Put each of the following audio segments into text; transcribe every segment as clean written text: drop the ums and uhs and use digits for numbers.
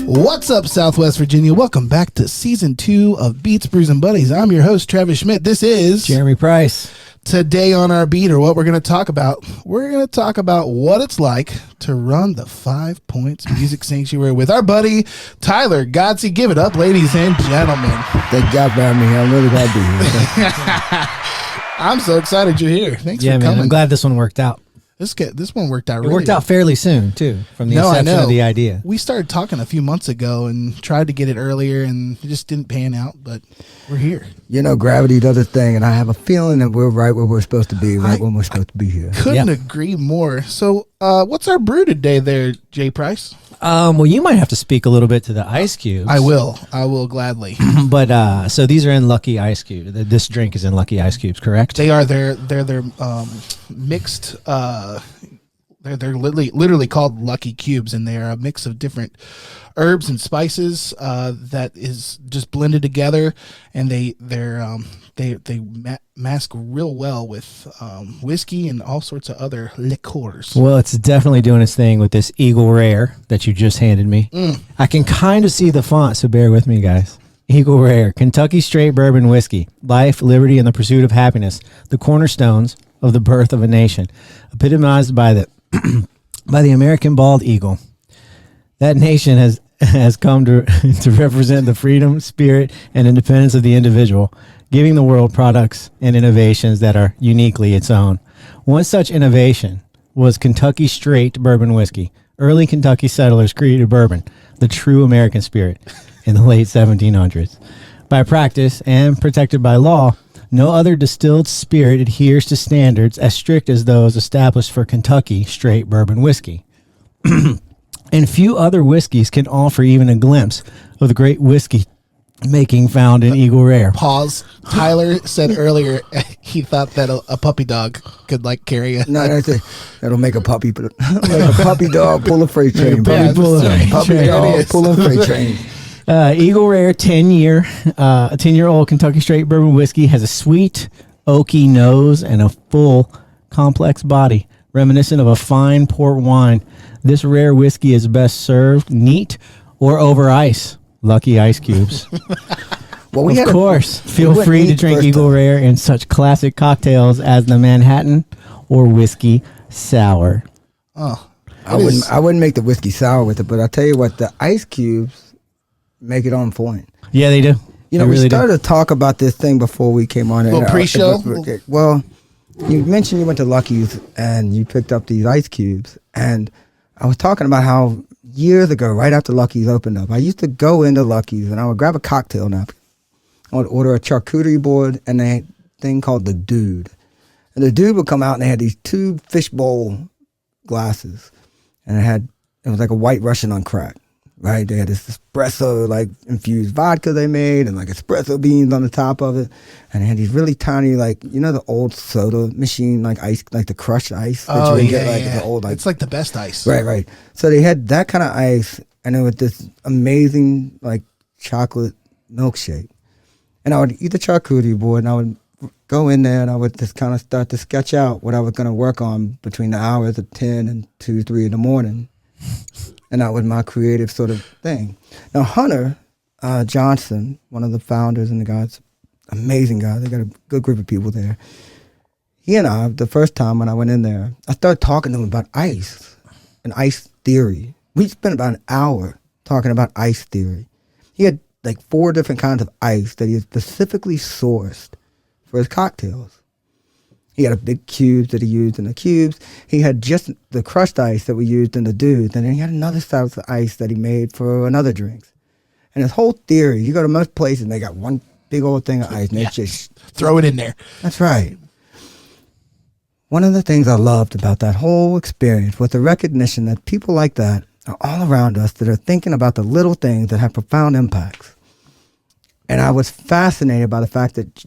What's up, Southwest Virginia? Welcome back to Season 2 of Beats, Brews, and Buddies. I'm your host, Travis Schmidt. This is Jeremy Price. Today on our beat, or what we're going to talk about, we're going to talk about what it's like to run the 5 Points Music Sanctuary with our buddy, Tyler Godsey. Give it up, ladies and gentlemen. Thank God for having me here. I'm really glad to be here. I'm so excited you're here. Thanks for coming. I'm glad this one worked out. This one worked out It really worked out fairly soon, too, from the I inception know. of the idea. We started talking a few months ago and tried to get it earlier, and it just didn't pan out, but we're here. You know, gravity does its thing, and I have a feeling that we're right where we're supposed to be, right when we're supposed to be here. Couldn't agree more. So what's our brew today there, Jay Price? Well, you might have to speak a little bit to the ice cubes. I will gladly. But so these are in Lucky Ice Cube. This drink is in Lucky Ice Cubes, correct? They are. They're mixed. They're literally called Lucky Cubes, and they are a mix of different herbs and spices that is just blended together, and they mask real well with whiskey and all sorts of other liqueurs. Well, it's definitely doing its thing with this Eagle Rare that you just handed me. I can kind of see the font, so bear with me, guys. Eagle Rare, Kentucky Straight Bourbon Whiskey, life, liberty, and the pursuit of happiness, the cornerstones of the birth of a nation, epitomized by the American bald eagle. That nation has come to represent the freedom, spirit, and independence of the individual, giving the world products and innovations that are uniquely its own. One such innovation was Kentucky Straight Bourbon Whiskey. Early Kentucky settlers created bourbon, the true American spirit, in the late 1700s. By practice and protected by law, no other distilled spirit adheres to standards as strict as those established for Kentucky Straight Bourbon Whiskey. And few other whiskeys can offer even a glimpse of the great whiskey making found in Eagle Rare. Pause. Tyler said earlier he thought that a puppy dog could carry a... No, that'll make a puppy, like a puppy dog pull a freight train. Yeah, Puppy dog pull a freight train. Eagle Rare 10-year-old Kentucky Straight Bourbon Whiskey has a sweet, oaky nose and a full, complex body, reminiscent of a fine port wine. This rare whiskey is best served neat or over ice. Lucky Ice Cubes. Well, of course, feel free to drink Eagle Rare in such classic cocktails as the Manhattan or Whiskey Sour. Oh, I wouldn't make the whiskey sour with it, but I'll tell you what, the ice cubes make it on point. Yeah, they do. You know, we started to talk about this thing before we came on. Little pre-show? Well, you mentioned you went to Lucky's and you picked up these ice cubes. And I was talking about how years ago, right after Lucky's opened up, I used to go into Lucky's and I would grab a cocktail napkin. I would order a charcuterie board and a thing called the Dude. And the Dude would come out and they had these two fishbowl glasses. And it was like a White Russian on crack. Right, they had this espresso infused vodka they made, and espresso beans on the top of it, and they had these really tiny the old soda machine ice, the crushed ice. That you get, the old it's the best ice. Right. So they had that kind of ice, and it was this amazing chocolate milkshake. And I would eat the charcuterie board, and I would go in there, and I would just kind of start to sketch out what I was going to work on between the hours of 10 and 2, 3 in the morning. And that was my creative sort of thing. Now, Hunter Johnson, one of the founders and the guys, amazing guy. They got a good group of people there. He and I, the first time when I went in there, I started talking to him about ice and ice theory. We spent about an hour talking about ice theory. He had 4 different kinds of ice that he had specifically sourced for his cocktails. He had a big cube that he used in the cubes. He had just the crushed ice that we used in the Dudes. And then he had another size of ice that he made for another drinks. And his whole theory, you go to most places and they got one big old thing of ice. And they just throw it in there. That's right. One of the things I loved about that whole experience was the recognition that people like that are all around us that are thinking about the little things that have profound impacts. And I was fascinated by the fact that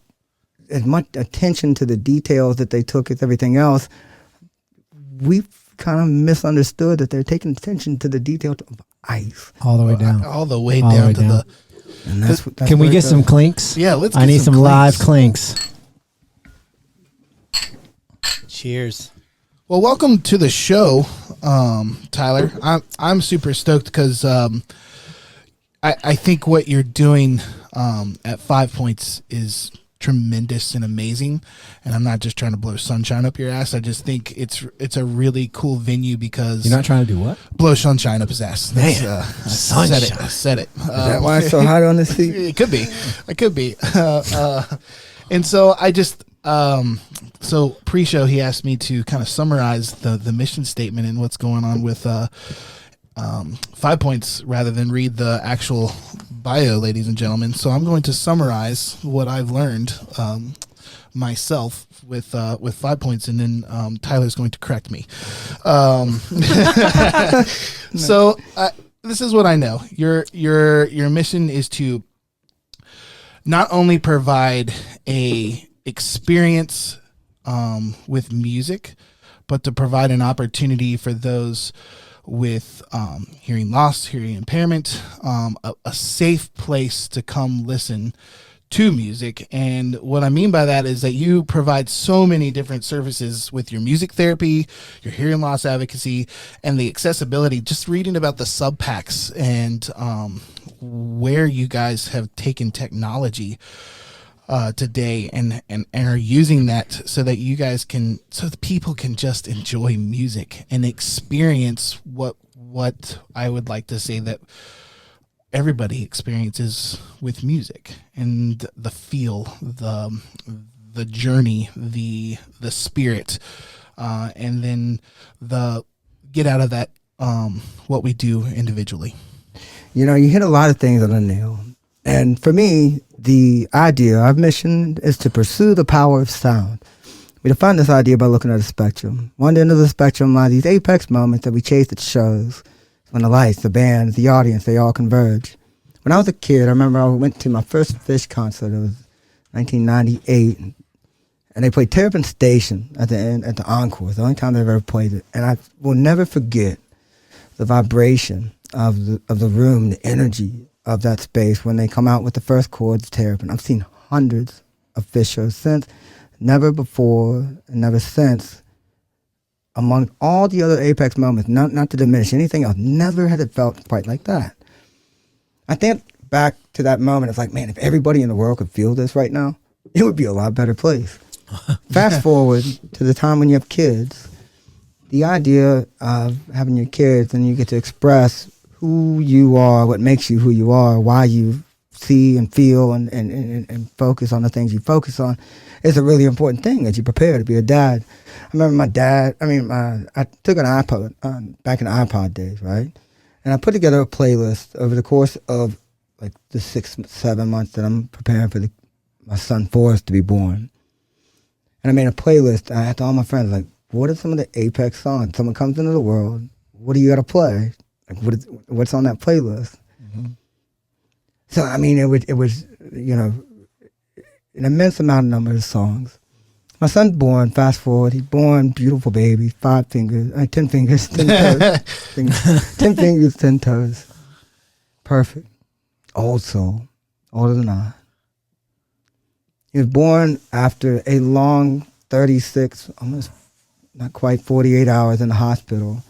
as much attention to the details that they took as everything else, we've kind of misunderstood that they're taking attention to the details of ice. All the way down. All the way down to the... And that's can we get some clinks? Yeah, let's get I need some clinks. live clinks. Cheers. Well, welcome to the show, Tyler. I'm super stoked because I think what you're doing at 5 Points is tremendous and amazing, and I'm not just trying to blow sunshine up your ass. I just think it's a really cool venue because You're not trying to do what? blow sunshine up his ass. That's, Man, I sunshine. said it. Is that why it's so hot on the seat? It could be. It could be. And so I just so pre-show he asked me to kind of summarize the mission statement and what's going on with 5 Points rather than read the actual bio, ladies and gentlemen. So I'm going to summarize what I've learned myself with 5 Points, and then Tyler's going to correct me. So this is what I know. Your mission is to not only provide a experience with music, but to provide an opportunity for those with hearing loss, hearing impairment, a safe place to come listen to music. And what I mean by that is that you provide so many different services with your music therapy, your hearing loss advocacy, and the accessibility. Just reading about the sub packs and where you guys have taken technology today and are using that so that you guys can, so the people can just enjoy music and experience what I would like to say that everybody experiences with music, and the feel, the journey, the spirit, and then the get out of that what we do individually. You know, you hit a lot of things on the nail. And for me, the idea, our mission is to pursue the power of sound. We define this idea by looking at a spectrum. One end of the spectrum lie these apex moments that we chase at shows, when the lights, the band, the audience, they all converge. When I was a kid, I remember I went to my first Fish concert. It was 1998, and they played Terrapin Station at the end, at the encore. It's the only time they've ever played it. And I will never forget the vibration of the room, the energy of that space when they come out with the first chords, Terrapin. I've seen hundreds of Fish shows since. Never before and never since, among all the other apex moments, not to diminish anything else, never had it felt quite like that. I think back to that moment, it's like, man, if everybody in the world could feel this right now, it would be a lot better place. Fast forward to the time when you have kids, the idea of having your kids and you get to express who you are, what makes you who you are, why you see and feel and focus on the things you focus on is a really important thing as you prepare to be a dad. I remember my dad, I took an iPod, back in the iPod days, right? And I put together a playlist over the course of like the 6-7 months that I'm preparing for my son Forrest to be born. And I made a playlist. I asked all my friends, like, what are some of the apex songs? Someone comes into the world, what do you got to play? Like, what's on that playlist? Mm-hmm. So, I mean, it was, you know, an immense amount of number of songs. My son's born, fast forward, he's born, beautiful baby, 5 fingers, 10 fingers, 10 toes. 10 fingers, 10 toes. Perfect. Old soul, older than I. He was born after a long 36, almost not quite 48 hours in the hospital.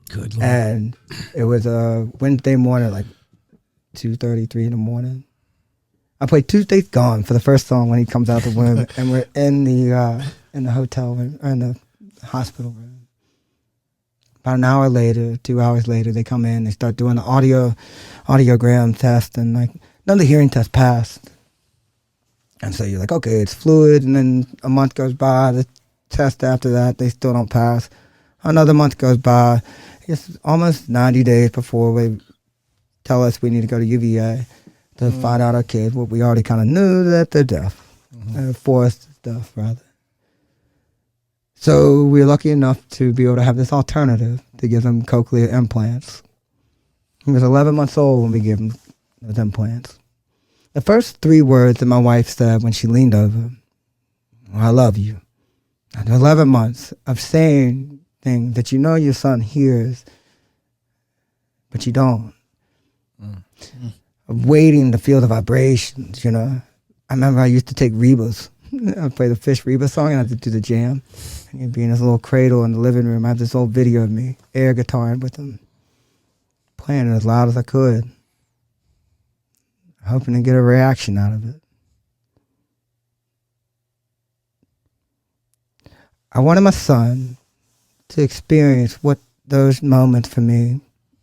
Good Lord. And it was a Wednesday morning, like 2:30, 3 in the morning. I played Tuesday's Gone for the first song when he comes out the womb, and we're in the hotel room, or in the hospital room. About an hour later, 2 hours later, they come in, they start doing the audiogram test, and like none of the hearing tests passed. And so you're like, okay, it's fluid, and then a month goes by, the test after that, they still don't pass. Another month goes by. It's almost 90 days before they tell us we need to go to UVA to find out our kids. What we already kind of knew, that they're deaf. Forrest is deaf, rather. So we were lucky enough to be able to have this alternative to give them cochlear implants. He was 11 months old when we gave him those implants. The first 3 words that my wife said when she leaned over, I love you. After 11 months of saying things that you know your son hears, but you don't. Of waiting to feel the vibrations, you know. I remember I used to take Rebas. I'd play the Fish Reba song and I'd do the jam. And he'd be in his little cradle in the living room. I have this old video of me air guitaring with him, playing it as loud as I could. hoping to get a reaction out of it. I wanted my son to experience what those moments for me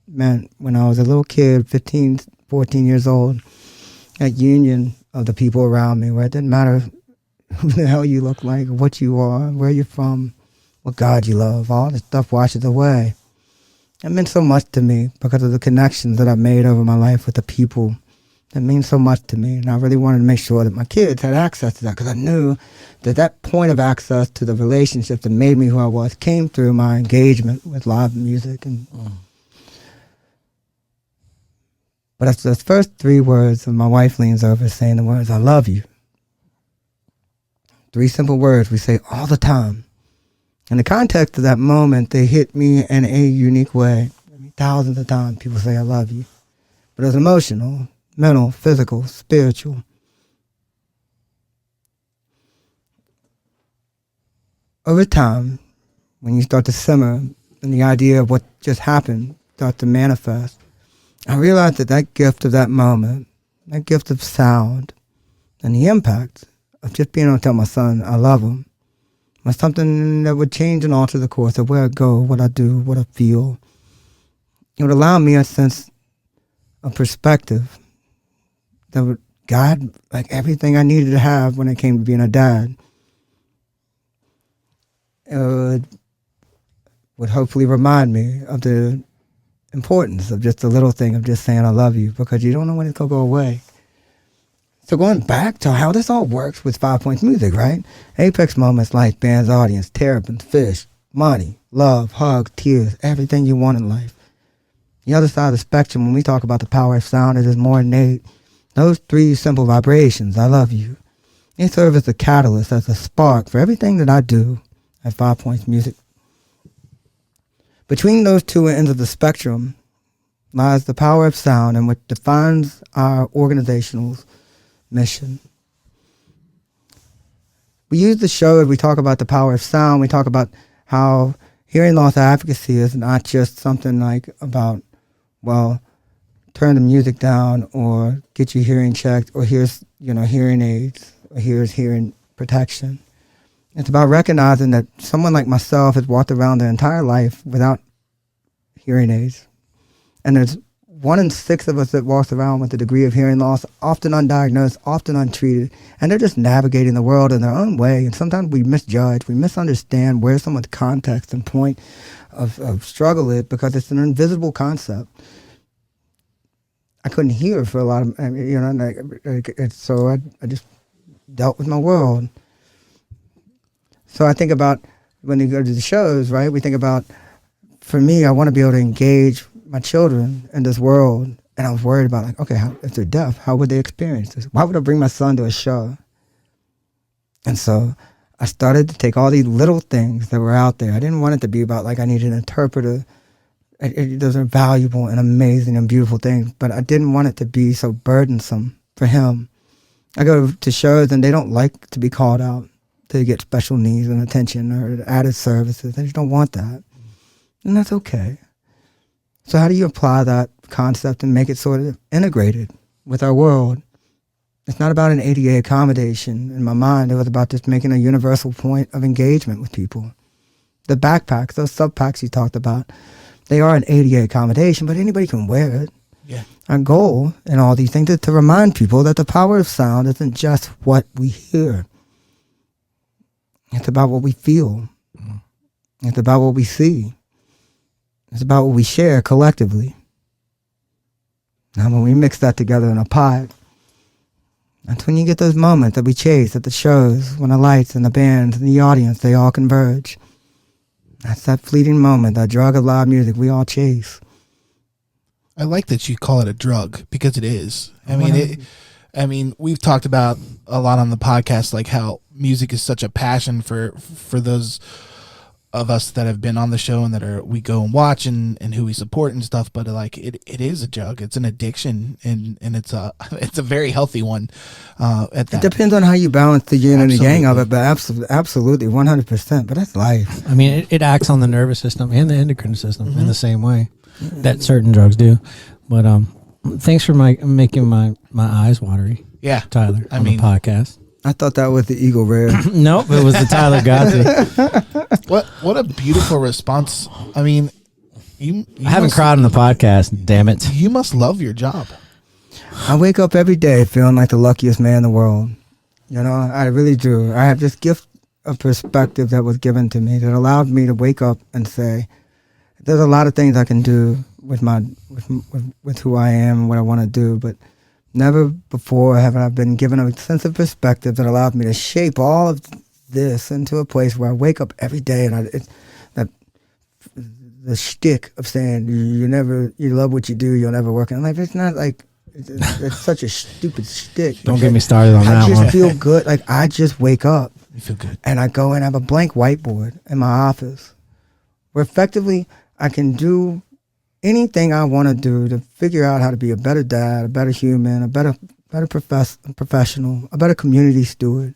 meant when I was a little kid, 15, 14 years old, that union of the people around me, where it didn't matter who the hell you look like, what you are, where you're from, what God you love, all this stuff washes away. It meant so much to me because of the connections that I've made over my life with the people. That means so much to me, and I really wanted to make sure that my kids had access to that, because I knew that that point of access to the relationship that made me who I was came through my engagement with live music. And But after those first 3 words, and my wife leans over saying the words, "I love you." 3 simple words we say all the time. In the context of that moment, they hit me in a unique way. Thousands of times people say, "I love you." But it was emotional, mental, physical, spiritual. Over time, when you start to simmer and the idea of what just happened start to manifest, I realized that that gift of that moment, that gift of sound, and the impact of just being able to tell my son I love him was something that would change and alter the course of where I go, what I do, what I feel. It would allow me a sense of perspective that would guide like everything I needed to have when it came to being a dad. It would hopefully remind me of the importance of just the little thing of just saying I love you, because you don't know when it's going to go away. So going back to how this all works with 5 Points Music, right? Apex moments like bands, audience, terrapins, fish, money, love, hug, tears, everything you want in life. The other side of the spectrum, when we talk about the power of sound, it is more innate. Those 3 simple vibrations, I love you, they serve as a catalyst, as a spark for everything that I do at 5 Points Music. Between those 2 ends of the spectrum lies the power of sound, and what defines our organizational mission. We use the show as we talk about the power of sound. We talk about how hearing loss advocacy is not just something like about, well, turn the music down or get your hearing checked, or here's, hearing aids, or here's hearing protection. It's about recognizing that someone like myself has walked around their entire life without hearing aids. And there's 1 in 6 of us that walks around with a degree of hearing loss, often undiagnosed, often untreated, and they're just navigating the world in their own way. And sometimes we misjudge, we misunderstand where someone's context and point of struggle is, because it's an invisible concept. I couldn't hear for a lot of, so I just dealt with my world. So I think about when you go to the shows, right? We think about, for me, I want to be able to engage my children in this world, and I was worried about, like, okay, if they're deaf, how would they experience this? Why would I bring my son to a show? And so I started to take all these little things that were out there. I didn't want it to be about, like, I need an interpreter. Those are valuable and amazing and beautiful things, but I didn't want it to be so burdensome for him. I go to shows and they don't like to be called out to get special needs and attention or added services. They just don't want that. And that's okay. So how do you apply that concept and make it sort of integrated with our world? It's not about an ADA accommodation. In my mind, it was about just making a universal point of engagement with people. The backpacks, those sub-packs you talked about, they are an ADA accommodation, but anybody can wear it. Yeah. Our goal in all these things is to remind people that the power of sound isn't just what we hear. It's about what we feel. It's about what we see. It's about what we share collectively. Now, when we mix that together in a pot, that's when you get those moments that we chase at the shows, when the lights and the bands and the audience, they all converge. That's that fleeting moment, that drug of live music we all chase. I like that you call it a drug, because it is. I mean, we've talked about a lot on the podcast, like how music is such a passion for those of us that have been on the show and that we go and watch and who we support and stuff. But like it is a drug. It's an addiction, and it's a very healthy one. At that. It depends on how you balance the yin and the yang of it, but absolutely 100%. But that's life. I mean, it acts on the nervous system and the endocrine system in the same way that certain drugs do. But thanks for making my eyes watery, Yeah. Tyler, I on mean- the podcast. I thought that was the Eagle Rare. Nope, it was the Tyler Godsey. What a beautiful response. I mean, you I haven't must, cried on the podcast, damn it. You must love your job. I wake up every day feeling like the luckiest man in the world. You know, I really do. I have this gift of perspective that was given to me that allowed me to wake up and say, there's a lot of things I can do with with who I am and what I want to do, but never before have I been given a sense of perspective that allowed me to shape all of this into a place where I wake up every day and the shtick of saying you love what you do, you'll never work in life. It's not like it's such a stupid shtick. Don't get me started on that I one. just feel good. Like I just wake up You feel good. and I go and have a blank whiteboard in my office where effectively I can do anything I want to do to figure out how to be a better dad, a better human, a better professional, a better community steward.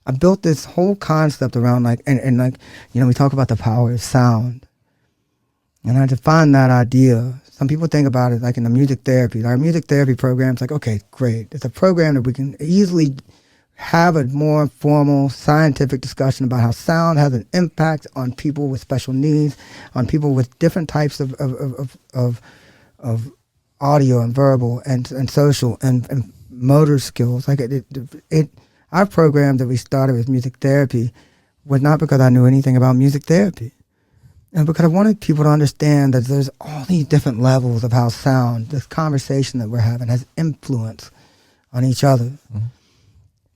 I built this whole concept around we talk about the power of sound. And I define that idea. Some people think about it like in the music therapy. Our music therapy program's like, okay, great. It's a program that we can easily have a more formal scientific discussion about how sound has an impact on people with special needs, on people with different types of audio and verbal and social and motor skills. Like our program that we started with music therapy was not because I knew anything about music therapy. And because I wanted people to understand that there's all these different levels of how sound, this conversation that we're having, has influence on each other. Mm-hmm.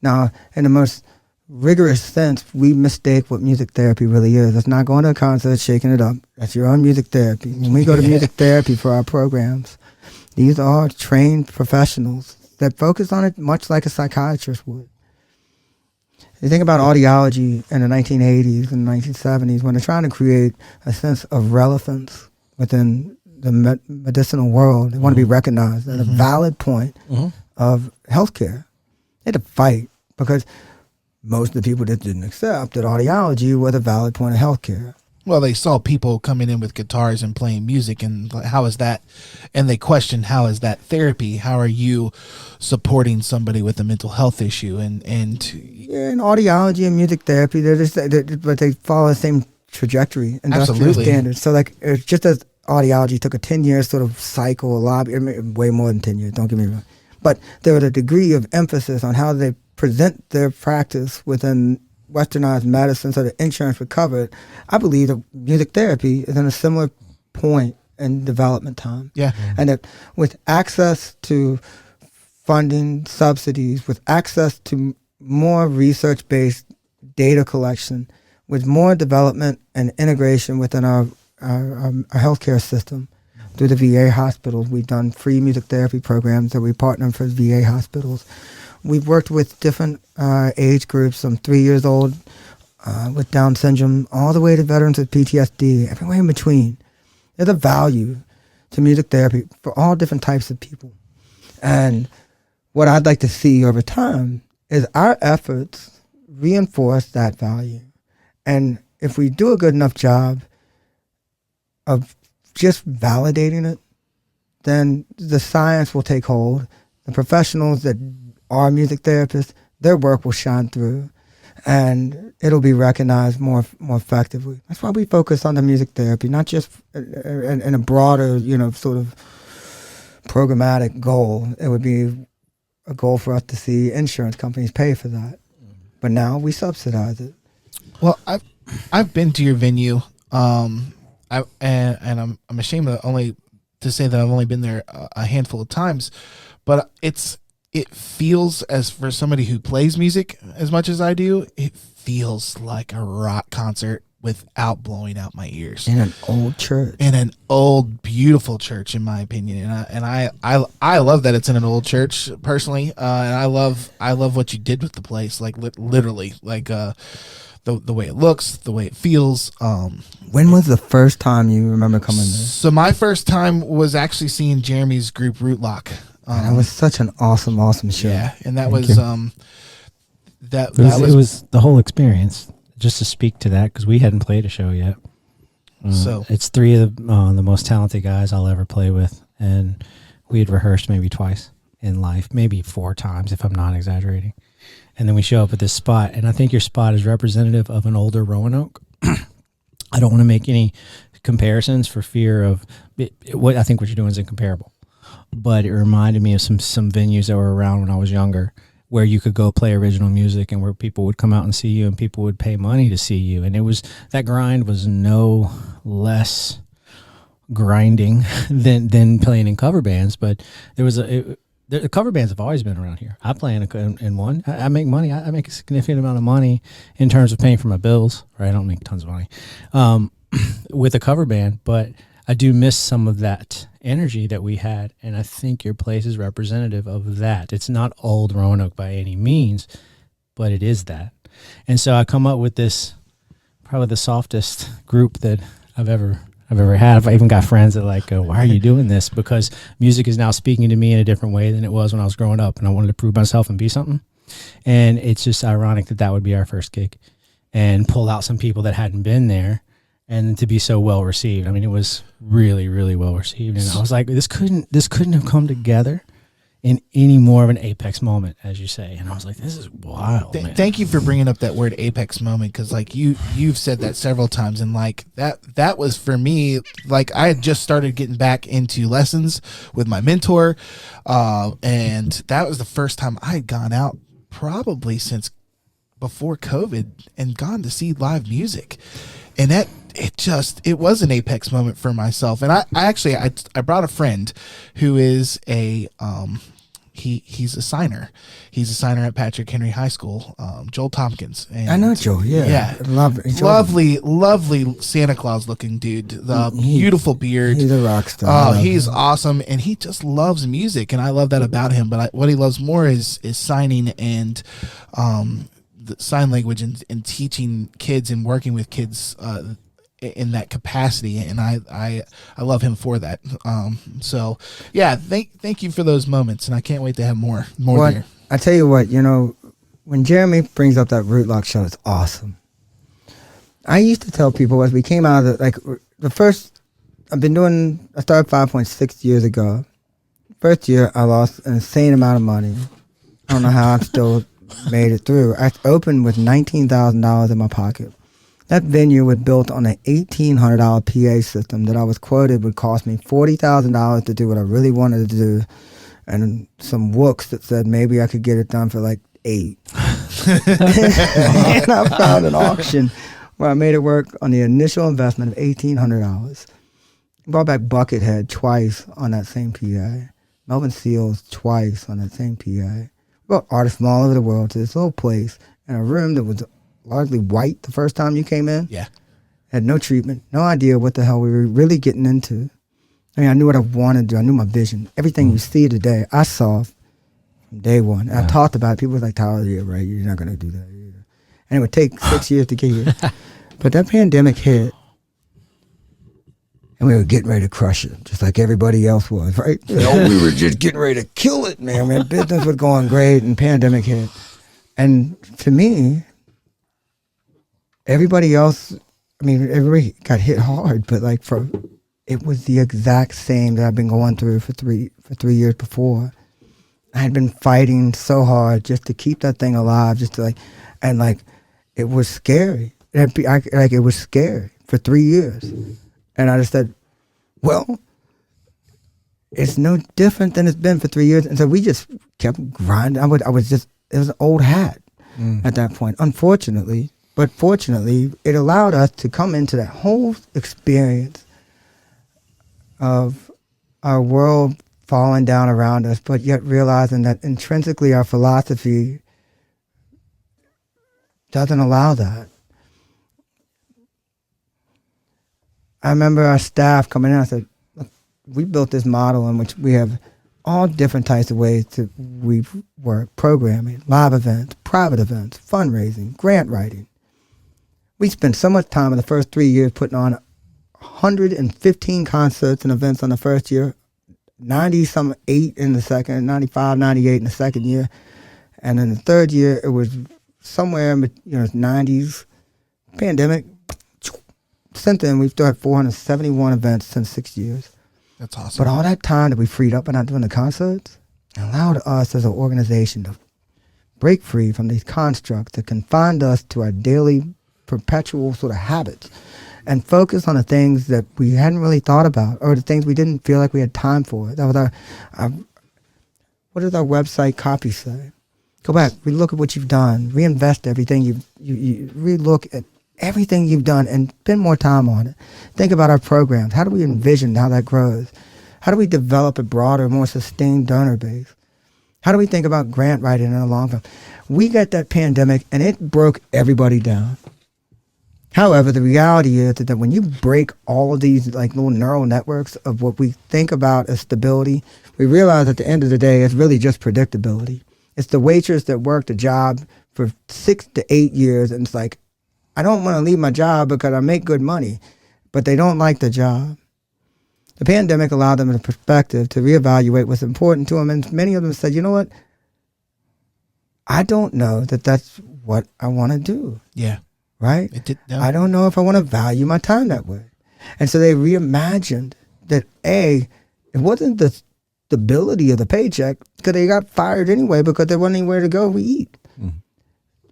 Now, in the most rigorous sense, we mistake what music therapy really is. It's not going to a concert, shaking it up. That's your own music therapy. When we go to music therapy for our programs, these are trained professionals that focus on it much like a psychiatrist would. You think about audiology in the 1980s and 1970s when they're trying to create a sense of relevance within the medicinal world. They want to be recognized at a valid point of healthcare. They had to fight because most of the people that didn't accept that audiology was a valid point of healthcare. Well, they saw people coming in with guitars and playing music, and how is that? And they questioned, how is that therapy? How are you supporting somebody with a mental health issue? And in audiology and music therapy, but they follow the same trajectory, industrial Absolutely. standards. So, like, it's just as audiology took a 10-year sort of cycle, way more than 10 years. Don't get me wrong, but there was a degree of emphasis on how they present their practice within westernized medicine so that insurance would cover it. I believe that music therapy is in a similar point in development time. Yeah. And that with access to funding, subsidies, with access to more research-based data collection, with more development and integration within our healthcare system, through the VA hospitals, we've done free music therapy programs that we partner for VA hospitals. We've worked with different age groups, from 3 years old with Down syndrome, all the way to veterans with PTSD, everywhere in between. There's a value to music therapy for all different types of people. And what I'd like to see over time is our efforts reinforce that value. And if we do a good enough job of just validating it, then the science will take hold. The professionals that are music therapists, their work will shine through, and it'll be recognized more effectively. That's why we focus on the music therapy, not just in a broader, sort of programmatic goal. It would be a goal for us to see insurance companies pay for that, but now we subsidize it. Well, I've been to your venue, and I'm ashamed to say that I've only been there a handful of times, but it feels, as for somebody who plays music as much as I do, it feels like a rock concert without blowing out my ears. In an old church. In an old, beautiful church, in my opinion. And I love that it's in an old church, personally. And I love what you did with the place, like literally, like the way it looks, the way it feels. When was the first time you remember coming there? So my first time was actually seeing Jeremy's group Rootlock. That was such an awesome show. Yeah, and that Thank was you. It was the whole experience. Just to speak to that, because we hadn't played a show yet. So it's three of the most talented guys I'll ever play with, and we had rehearsed maybe twice in life, maybe 4 times if I'm not exaggerating. And then we show up at this spot, and I think your spot is representative of an older Roanoke. I don't want to make any comparisons for fear of what I think what you're doing is incomparable. But it reminded me of some venues that were around when I was younger, where you could go play original music and where people would come out and see you and people would pay money to see you. And it was, that grind was no less grinding than playing in cover bands. But there was the cover bands have always been around here. I play in one. I make money. I make a significant amount of money in terms of paying for my bills. Right, I don't make tons of money with a cover band, but I do miss some of that energy that we had, and I think your place is representative of that. It's not old Roanoke by any means, but it is that. And so I come up with this, probably the softest group that I've ever had. I even got friends that like, why are you doing this? Because music is now speaking to me in a different way than it was when I was growing up, and I wanted to prove myself and be something. And it's just ironic that would be our first gig, and pull out some people that hadn't been there, and to be so well received. I mean, it was really, really well received, and I was like, this couldn't have come together in any more of an apex moment, as you say. And I was like, this is wild. Man. Thank you for bringing up that word apex moment, because like you've said that several times, and like that was for me, like I had just started getting back into lessons with my mentor, and that was the first time I had gone out probably since before COVID and gone to see live music, and that it was an apex moment for myself. And I brought a friend who is a he's a signer. He's a signer at Patrick Henry High School, Joel Tompkins. And I know Joel, yeah. Lovely Santa Claus looking dude. The beautiful beard. He's a rock star. He's awesome, and he just loves music, and I love that about him. But what he loves more is signing and the sign language and teaching kids and working with kids in that capacity, and I love him for that. So yeah, thank you for those moments, and I can't wait to have more there. I tell you what, when Jeremy brings up that Root Lock show, it's awesome. I used to tell people as we came out of I started 5.6 years ago. First year I lost an insane amount of money. I don't know how I still made it through. I opened with $19,000 in my pocket. That venue was built on an $1,800 PA system that I was quoted would cost me $40,000 to do what I really wanted to do, and some wooks that said maybe I could get it done for like $8. And I found an auction where I made it work on the initial investment of $1,800. Brought back Buckethead twice on that same PA. Melvin Seals twice on that same PA. Brought artists from all over the world to this little place in a room that was largely white the first time you came in. Yeah. Had no treatment, no idea what the hell we were really getting into. I mean, I knew what I wanted to do. I knew my vision. Everything you see today, I saw from day one. And I talked about it. People were like, Tyler, yeah, right, you're not going to do that either. And it would take 6 years to get here. But that pandemic hit, and we were getting ready to crush it, just like everybody else was, right? We were just getting ready to kill it, man. Business was going great, and pandemic hit. And to me, everybody else, everybody got hit hard, but it was the exact same that I've been going through for 3 years before. I had been fighting so hard just to keep that thing alive, it was scary. It was scary for 3 years. And I just said, well, it's no different than it's been for 3 years. And so we just kept grinding. It was an old hat at that point, unfortunately. But fortunately, it allowed us to come into that whole experience of our world falling down around us, but yet realizing that intrinsically our philosophy doesn't allow that. I remember our staff coming in and said, look, we built this model in which we have all different types of ways we work: programming, live events, private events, fundraising, grant writing. We spent so much time in the first 3 years putting on 115 concerts and events on the first year, 98 in the second, 95, 98 in the second year. And in the third year, it was somewhere in the 90s. Pandemic. Since then, we've still had 471 events since 6 years. That's awesome. But all that time that we freed up by not doing the concerts allowed us as an organization to break free from these constructs that confined us to our daily, perpetual sort of habits and focus on the things that we hadn't really thought about or the things we didn't feel like we had time for. That was our what does our website copy say? Go back, relook at what you've done, reinvest everything you relook at everything you've done and spend more time on it. Think about our programs. How do we envision how that grows? How do we develop a broader, more sustained donor base? How do we think about grant writing in the long term? We got that pandemic and it broke everybody down. However, the reality is that when you break all of these like little neural networks of what we think about as stability, we realize at the end of the day, it's really just predictability. It's the waitress that worked a job for 6 to 8 years and it's like, I don't want to leave my job because I make good money, but they don't like the job. The pandemic allowed them the perspective to reevaluate what's important to them, and many of them said, you know what? I don't know that that's what I want to do. Yeah. Right? No. I don't know if I want to value my time that way. And so they reimagined that, it wasn't the stability of the paycheck because they got fired anyway because there wasn't anywhere to go to eat.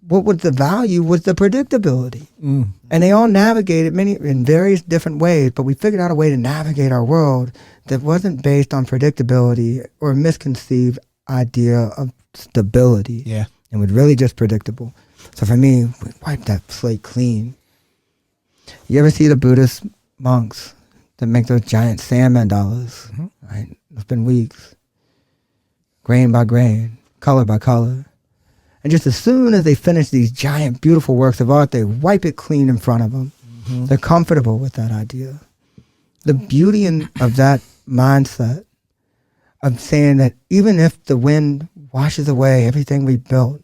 What was the value was the predictability. And they all navigated in various different ways, but we figured out a way to navigate our world that wasn't based on predictability or a misconceived idea of stability. Yeah. And was really just predictable. So for me, we wiped that slate clean. You ever see the Buddhist monks that make those giant sand mandalas? Right? It's been weeks. Grain by grain, color by color. And just as soon as they finish these giant, beautiful works of art, they wipe it clean in front of them. They're comfortable with that idea. The beauty of that mindset of saying that even if the wind washes away everything we built,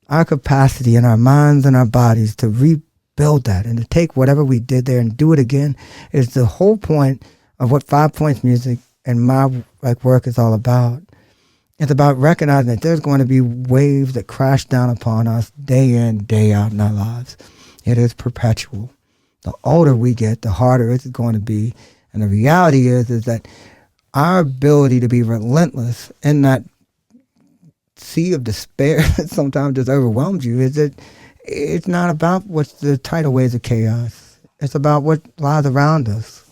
our capacity in our minds and our bodies to rebuild that and to take whatever we did there and do it again is the whole point of what 5 Points Music and my work is all about. It's about recognizing that there's going to be waves that crash down upon us day in, day out in our lives. It is perpetual. The older we get, the harder it's going to be. And the reality is that our ability to be relentless in that sea of despair that sometimes just overwhelms you is that it's not about what's the tidal waves of chaos. It's about what lies around us.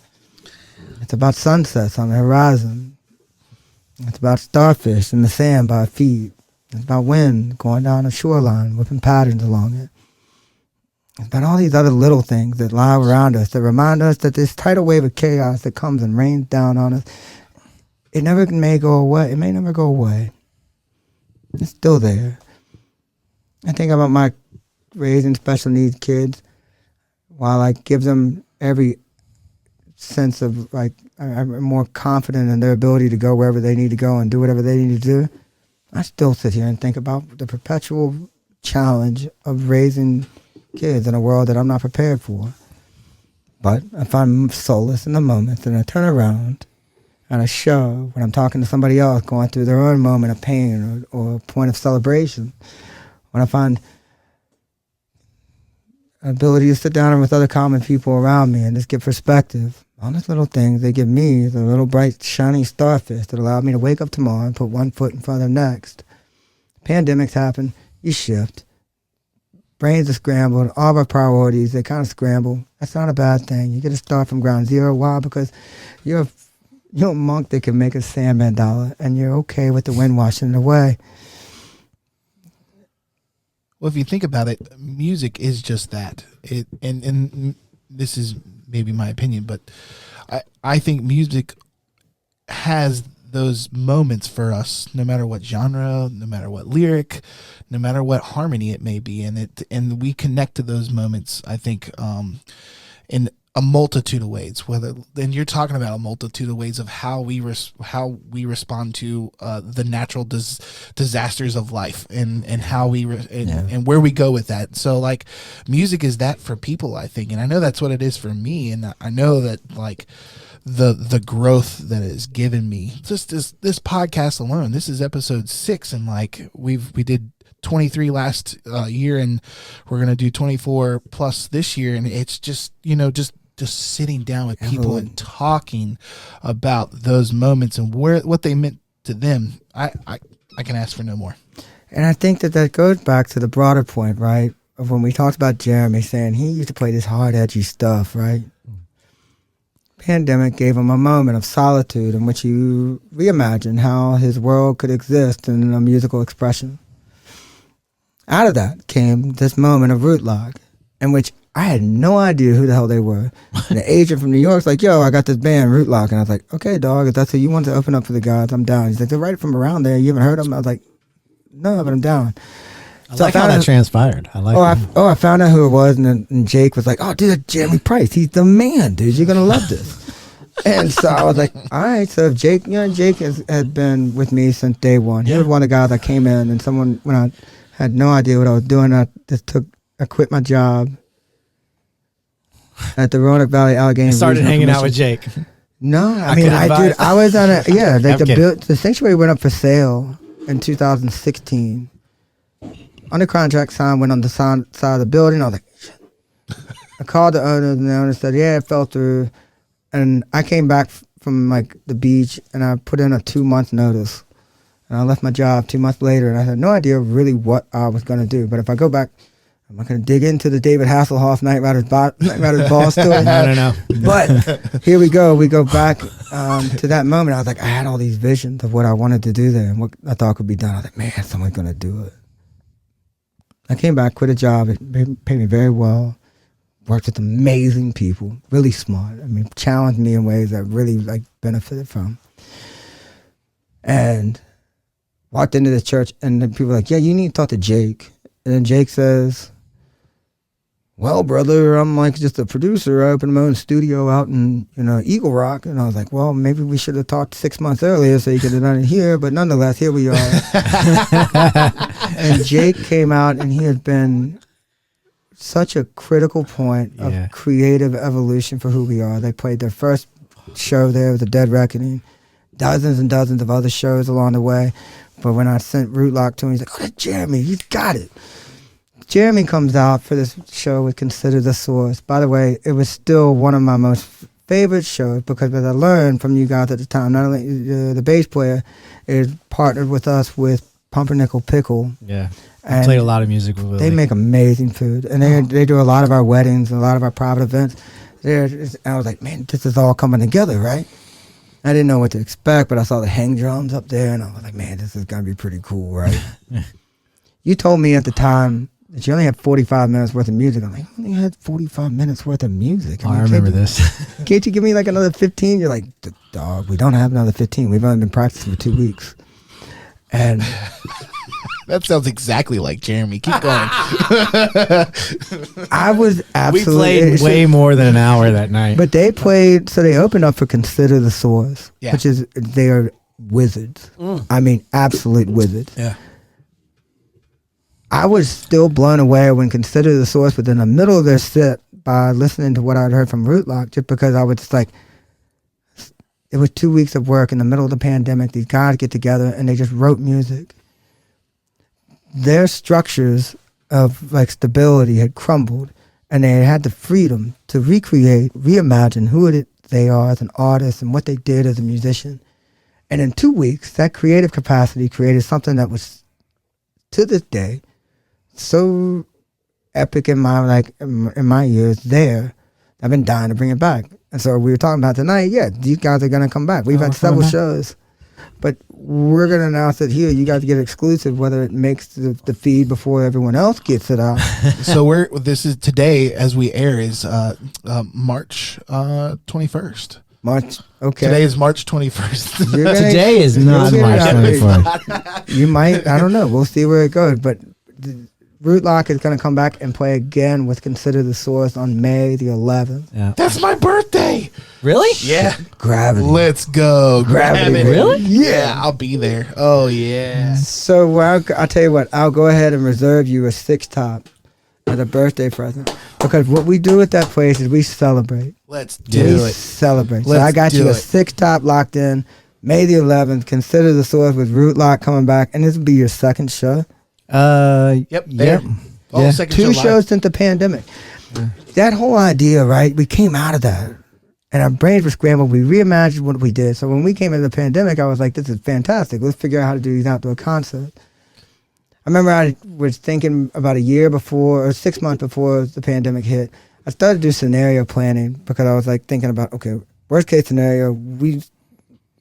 It's about sunsets on the horizon. It's about starfish in the sand by our feet. It's about wind going down the shoreline, whipping patterns along it. It's about all these other little things that lie around us that remind us that this tidal wave of chaos that comes and rains down on us, it may go away. It may never go away. It's still there. I think about my raising special needs kids. While I give them every sense of I'm more confident in their ability to go wherever they need to go and do whatever they need to do, I still sit here and think about the perpetual challenge of raising kids in a world that I'm not prepared for. But I find solace in the moments, and I turn around and I show when I'm talking to somebody else going through their own moment of pain or a point of celebration, when I find an ability to sit down with other common people around me and just get perspective on these little things. They give me the little bright, shiny starfish that allow me to wake up tomorrow and put one foot in front of the next. Pandemics happen, you shift. Brains are scrambled, all of our priorities, they kind of scramble. That's not a bad thing. You get to start from ground zero. Why? Because you're a monk that can make a sand mandala, and you're okay with the wind washing it away. Well, if you think about it, music is just that. And this is maybe my opinion, but I think music has those moments for us, no matter what genre, no matter what lyric, no matter what harmony it may be, and we connect to those moments, I think, in a multitude of ways. And you're talking about a multitude of ways of how we respond to the natural disasters of life, and how and where we go with that. So like, music is that for people, I think, and I know that's what it is for me, and I know that like the growth that it has given me. Just this podcast alone. This is episode 6, and like we did 23 last year, and we're gonna do 24 plus this year, and it's just just just sitting down with people and talking about those moments and what they meant to them. I can ask for no more. And I think that goes back to the broader point, right? Of when we talked about Jeremy saying he used to play this hard, edgy stuff, right? Pandemic gave him a moment of solitude in which he reimagined how his world could exist in a musical expression. Out of that came this moment of Rootlock, in which I had no idea who the hell they were. And the agent from New York's like, yo, I got this band, Rootlock. And I was like, okay, dog, if that's who you want to open up for the guys, I'm down. He's like, they're right from around there. You haven't heard them? I was like, no, but I'm down. I like how that transpired. I like I found out who it was, and Jake was like, oh, dude, Jeremy Price. He's the man, dude. You're going to love this. And so I was like, all right. So if Jake, Jake had been with me since day one. He was one of the guys that came in, and when I had no idea what I was doing, I quit my job at the Roanoke Valley Allegheny. Started hanging out with Jake. No, I was on the sanctuary went up for sale in 2016. Under contract sign, went on the side of the building. I was like, shit. I called the owner, and the owner said, yeah, it fell through. And I came back from like the beach, and I put in a 2-month notice. And I left my job 2 months later, and I had no idea really what I was going to do. But if I go back, I'm not going to dig into the David Hasselhoff Night Riders Ball story. No. But here we go. We go back to that moment. I was like, I had all these visions of what I wanted to do there and what I thought could be done. I was like, man, someone's going to do it. I came back, quit a job. It paid me very well. Worked with amazing people, really smart. I mean, challenged me in ways that I really benefited from. And walked into the church, and then people were like, yeah, you need to talk to Jake. And then Jake says, well, brother, I'm like just a producer. I opened my own studio out in Eagle Rock. And I was like, well, maybe we should have talked 6 months earlier so you could have done it here. But nonetheless, here we are. And Jake came out, and he had been such a critical point of creative evolution for who we are. They played their first show there with the Dead Reckoning, dozens and dozens of other shows along the way. But when I sent Rootlock to him, he's like, oh, that's Jeremy. He's got it. Jeremy comes out for this show with Consider the Source. By the way, it was still one of my most favorite shows because as I learned from you guys at the time, not only the bass player is partnered with us with Pumpernickel Pickle. Yeah. And played a lot of music with Willie. They make amazing food. And they do a lot of our weddings and a lot of our private events. I was like, man, this is all coming together, right? I didn't know what to expect, but I saw the hang drums up there, and I was like, man, this is going to be pretty cool, right? You told me at the time that you only had 45 minutes worth of music. I'm like, I only had 45 minutes worth of music. I remember this. Can't you give me like another 15? You're like, dog, we don't have another 15. We've only been practicing for 2 weeks. And that sounds exactly like Jeremy. Keep going. I was absolutely... We played way more than an hour that night. But they played... So they opened up for Consider the Source, which is... They are wizards. I mean, absolute wizards. Yeah. I was still blown away when Consider the Source was in the middle of their set by listening to what I'd heard from Rootlock, just because I was just like... It was 2 weeks of work in the middle of the pandemic. These guys get together and they just wrote music. Their structures of stability had crumbled, and they had the freedom to recreate, reimagine who they are as an artist and what they did as a musician. And in 2 weeks, that creative capacity created something that was, to this day, so epic in my years there. I've been dying to bring it back. And so we were talking about tonight, these guys are going to come back. We've had several shows. But we're going to announce it here. You guys get exclusive, whether it makes the feed before everyone else gets it out. So this is today, as we air, is March 21st. March, okay. Today is March 21st. Today is not March 21st. You might, I don't know. We'll see where it goes. But Rootlock is going to come back and play again with Consider the Source on May the 11th. Yeah. That's my birthday. Really? Yeah. Gravity. Let's go. Gravity. Really? Yeah, I'll be there. Oh, yeah. So I'll tell you what, I'll go ahead and reserve you a 6-top as a birthday present. Because what we do at that place is we celebrate. Let's do it. Celebrate. So I got you a 6-top locked in. May the 11th, Consider the Source with Rootlock coming back. And this will be your second show. Yep. There. Yeah. 2 shows since the pandemic. That whole idea, right? We came out of that. And our brains were scrambled. We reimagined what we did. So when we came into the pandemic, I was like, this is fantastic. Let's figure out how to do these outdoor concerts. I remember I was thinking about a year before or 6 months before the pandemic hit, I started to do scenario planning because I was like thinking about, okay, worst case scenario, we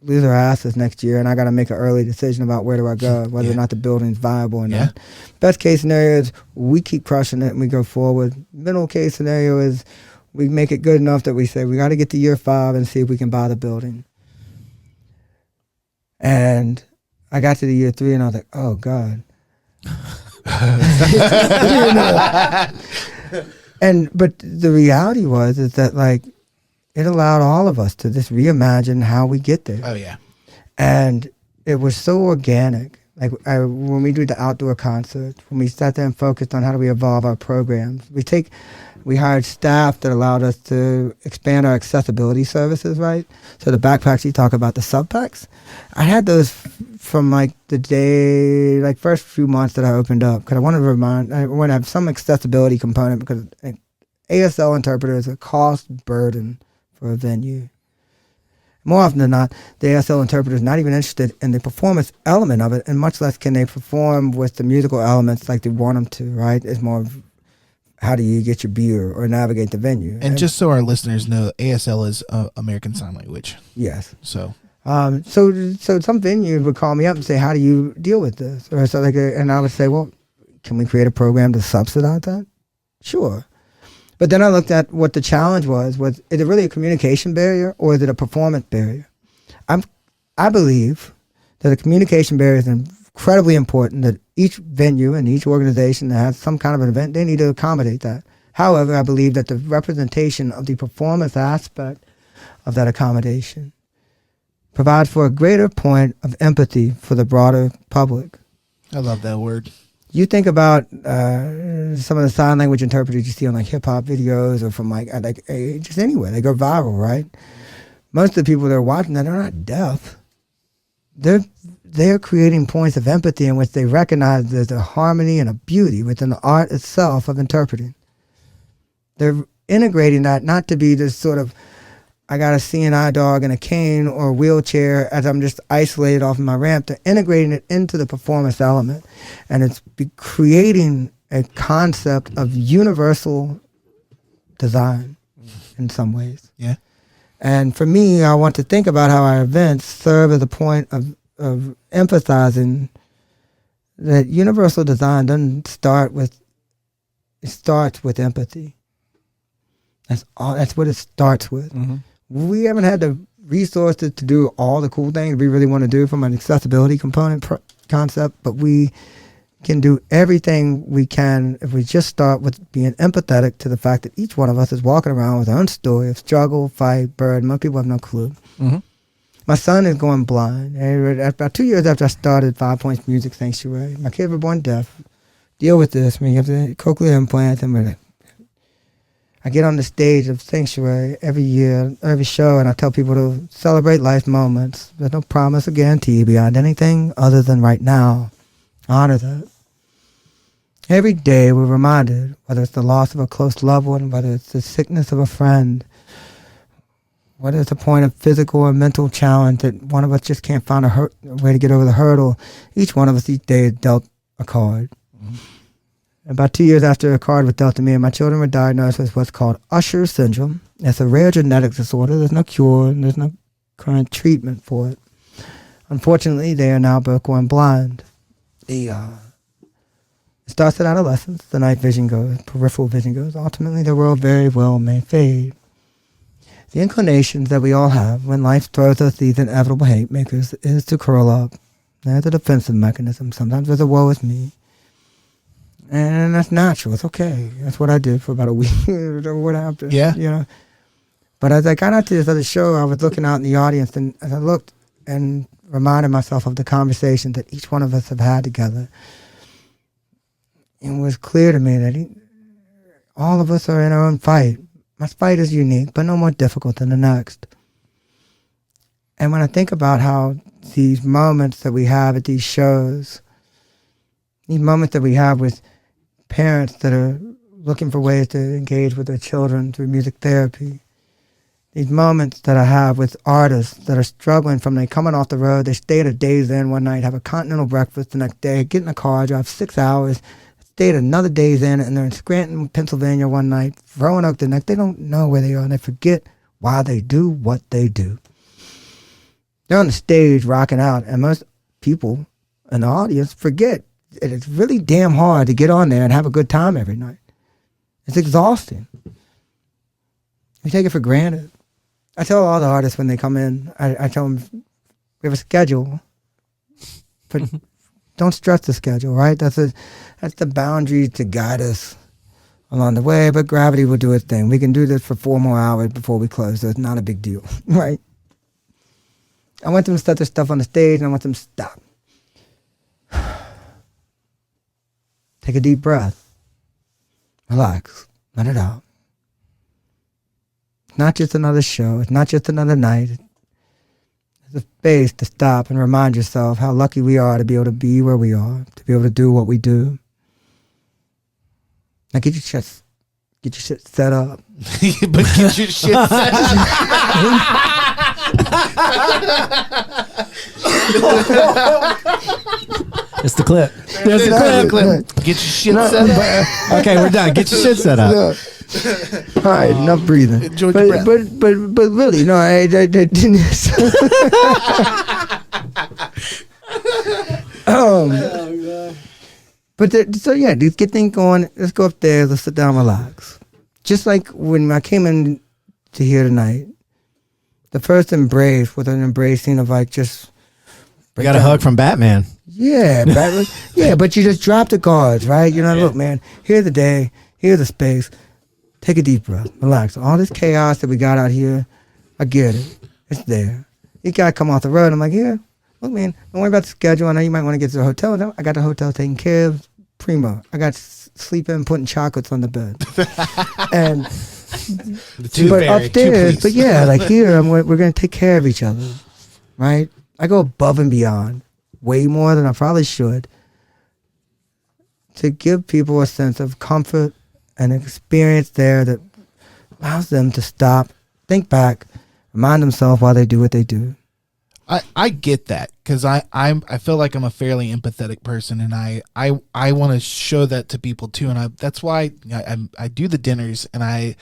lose our asses next year and I got to make an early decision about where do I go, whether or not the building's viable or not. Best case scenario is we keep crushing it and we go forward. Middle case scenario is we make it good enough that we say we got to get to year 5 and see if we can buy the building. And I got to the year 3 and I was like, oh God. But the reality is that like it allowed all of us to just reimagine how we get there. Oh yeah. And it was so organic. Like when we do the outdoor concerts, when we sat there and focused on how do we evolve our programs, we hired staff that allowed us to expand our accessibility services, right? So the backpacks, you talk about the sub packs. I had those from like the day, like first few months that I opened up, because I wanted to have some accessibility component because an ASL interpreter is a cost burden for a venue. More often than not, the ASL interpreter is not even interested in the performance element of it, and much less can they perform with the musical elements like they want them to, right? It's more of how do you get your beer or navigate the venue. And just so our listeners know, ASL is American Sign Language. Yes. So some venues would call me up and say, how do you deal with this? Or so and I would say, well, can we create a program to subsidize that? Sure. But then I looked at what the challenge was is it really a communication barrier or is it a performance barrier? I believe that a communication barrier is incredibly important, that each venue and each organization that has some kind of an event, they need to accommodate that. However, I believe that the representation of the performance aspect of that accommodation provides for a greater point of empathy for the broader public. I love that word. You think about some of the sign language interpreters you see on like hip hop videos or from like just anywhere. They go viral, right? Most of the people that are watching that are not deaf. They're creating points of empathy in which they recognize there's a harmony and a beauty within the art itself of interpreting. They're integrating that not to be this sort of, I got a CNI dog and a cane or a wheelchair as I'm just isolated off of my ramp. They're integrating it into the performance element. And it's creating a concept of universal design in some ways. Yeah. And for me, I want to think about how our events serve as a point of emphasizing that universal design doesn't start with, it starts with empathy. That's all. That's what it starts with. Mm-hmm. We haven't had the resources to do all the cool things we really want to do from an accessibility component concept, but we can do everything we can if we just start with being empathetic to the fact that each one of us is walking around with our own story of struggle, fight, burden. Most people have no clue. Mm-hmm. My son is going blind. About 2 years after I started 5 Points Music Sanctuary, my kids were born deaf. Deal with this. I mean, you have the cochlear implants, and I get on the stage of Sanctuary every year, every show, and I tell people to celebrate life's moments. There's no promise or guarantee beyond anything other than right now. Honor that. Every day we're reminded, whether it's the loss of a close loved one, whether it's the sickness of a friend, whether it's a point of physical or mental challenge that one of us just can't find a way to get over the hurdle, each one of us each day is dealt a card. Mm-hmm. About 2 years after a card was dealt to me, my children were diagnosed with what's called Usher syndrome. It's a rare genetic disorder. There's no cure, and there's no current treatment for it. Unfortunately, they are now both going blind. It starts at adolescence. The night vision goes, peripheral vision goes. Ultimately, the world very well may fade. The inclinations that we all have when life throws us these inevitable hate makers is to curl up. There's a defensive mechanism. Sometimes there's a woe is me. And that's natural. It's okay. That's what I did for about a week. What happened? Yeah. You know. But as I got out to this other show, I was looking out in the audience, and as I looked and reminded myself of the conversation that each one of us have had together, it was clear to me that all of us are in our own fight. My fight is unique, but no more difficult than the next. And when I think about how these moments that we have at these shows, these moments that we have with parents that are looking for ways to engage with their children through music therapy. These moments that I have with artists that are struggling from they coming off the road, they stay at a Days Inn one night, have a continental breakfast the next day, get in a car, drive 6 hours, stay at another Days Inn, and they're in Scranton, Pennsylvania one night, Roanoke the next. They don't know where they are, and they forget why they do what they do. They're on the stage rocking out, and most people in the audience forget that it's really damn hard to get on there and have a good time every night. It's exhausting. We take it for granted. I tell all the artists when they come in, I tell them, we have a schedule, but don't stress the schedule, right? That's the boundary to guide us along the way, but gravity will do its thing. We can do this for 4 more hours before we close, so it's not a big deal, right? I want them to set their stuff on the stage, and I want them to stop. Take a deep breath. Relax. Let it out. It's not just another show. It's not just another night. It's a space to stop and remind yourself how lucky we are to be able to be where we are, to be able to do what we do. Now get your shit set up. But get your shit set up. It's the clip. There's the clip. Get your shit set up. Okay, we're done. Get your shit set up. All right, enough breathing. Enjoy the breath. But really, no, I didn't. So yeah, just get things going. Let's go upstairs. Let's sit down, relax. Just like when I came in to here tonight, the first embrace was an embracing of like just. We got a hug from Batman. Yeah, yeah, but you just drop the guards, right? You're not, look, man, here's the day, here's the space. Take a deep breath, relax. All this chaos that we got out here, I get it. It's there. You got to come off the road. I'm like, yeah, look, man, don't worry about the schedule. I know you might want to get to the hotel. No, I got the hotel taken care of. Primo. I got sleeping, putting chocolates on the bed. And upstairs, but yeah, like here, we're going to take care of each other, right? I go above and beyond, way more than I probably should, to give people a sense of comfort and experience there that allows them to stop, think back, remind themselves why they do what they do. I get that because I feel like I'm a fairly empathetic person, and I want to show that to people too, and that's why I do the dinners, and I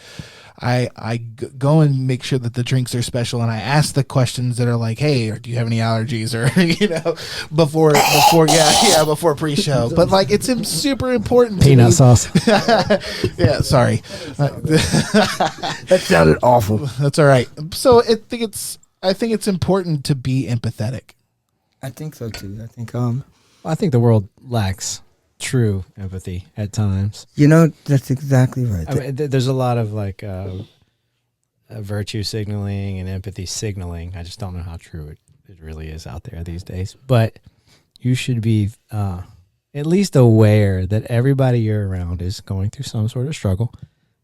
go and make sure that the drinks are special, and I ask the questions that are like, hey, or do you have any allergies, or before pre-show. But like it's super important. Peanut sauce. Yeah, sorry. That sounded awful. That's all right. So I think it's important to be empathetic. I think so too. I think the world lacks true empathy at times. That's exactly right. I mean, there's a lot of like virtue signaling and empathy signaling. I just don't know how true it really is out there these days. But you should be at least aware that everybody you're around is going through some sort of struggle.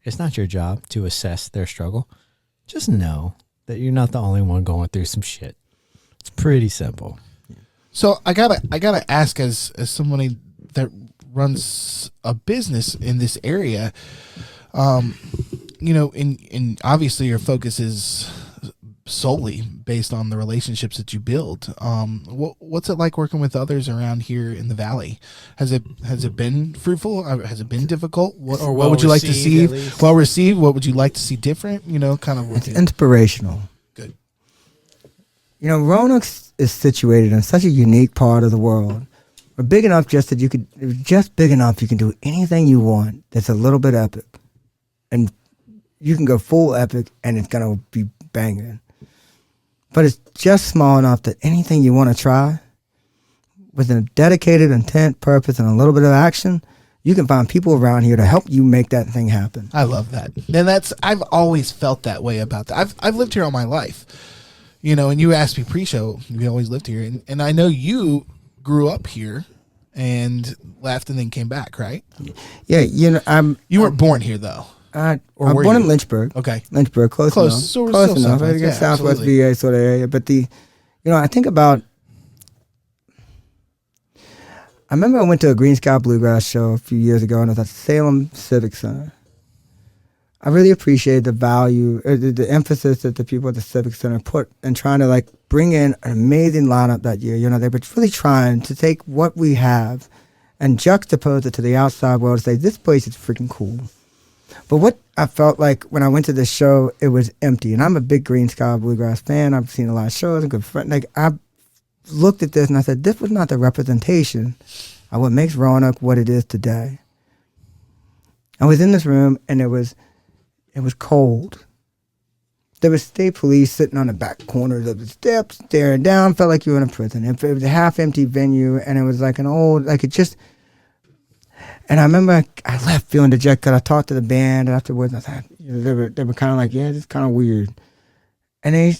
It's not your job to assess their struggle. Just know that you're not the only one going through some shit. It's pretty simple. So I gotta ask, as somebody that runs a business in this area, and obviously your focus is solely based on the relationships that you build. What's it like working with others around here in the Valley? Has it been fruitful? Has it been difficult? What would you like to see? Well received. What would you like to see different? Kind of. It's inspirational. Good. Roanoke is situated in such a unique part of the world. We're big enough big enough you can do anything you want that's a little bit epic. And you can go full epic and it's going to be banging. But it's just small enough that anything you want to try, with a dedicated intent, purpose, and a little bit of action, you can find people around here to help you make that thing happen. I love that. And I've always felt that way about that. I've lived here all my life. And you asked me pre-show, we always lived here. And I know you grew up here and left and then came back, right? Yeah, You weren't born here, though. I'm born in Lynchburg. Okay. Lynchburg, close enough. So close enough. Southwest, I guess Southwest absolutely. VA sort of area. But I think about, I remember I went to a Green Sky Bluegrass show a few years ago, and it was at Salem Civic Center. I really appreciate the value, the emphasis that the people at the Civic Center put in trying to like bring in an amazing lineup that year. You know, they were really trying to take what we have and juxtapose it to the outside world and say, this place is freaking cool. But what I felt like when I went to this show, it was empty. And I'm a big Green Sky Bluegrass fan. I've seen a lot of shows, a good friend. Like, I looked at this and I said, this was not the representation of what makes Roanoke what it is today. I was in this room and it was cold. There was state police sitting on the back corners of the steps, staring down. Felt like you were in a prison. It was a half-empty venue, and it was like an old, like it just. And I remember I left feeling dejected because I talked to the band afterwards. And I thought, you know, they were kind of like, yeah, this is kind of weird. And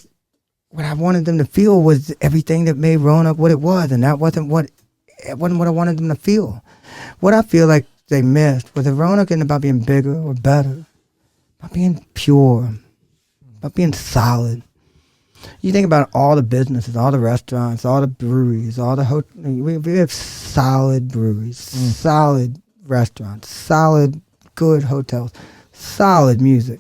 what I wanted them to feel was everything that made Roanoke what it was, and that wasn't what I wanted them to feel. What I feel like they missed was that Roanoke isn't about being bigger or better. About being pure, about being solid. You think about all the businesses, all the restaurants, all the breweries, all the we have solid breweries, solid restaurants, solid good hotels, solid music.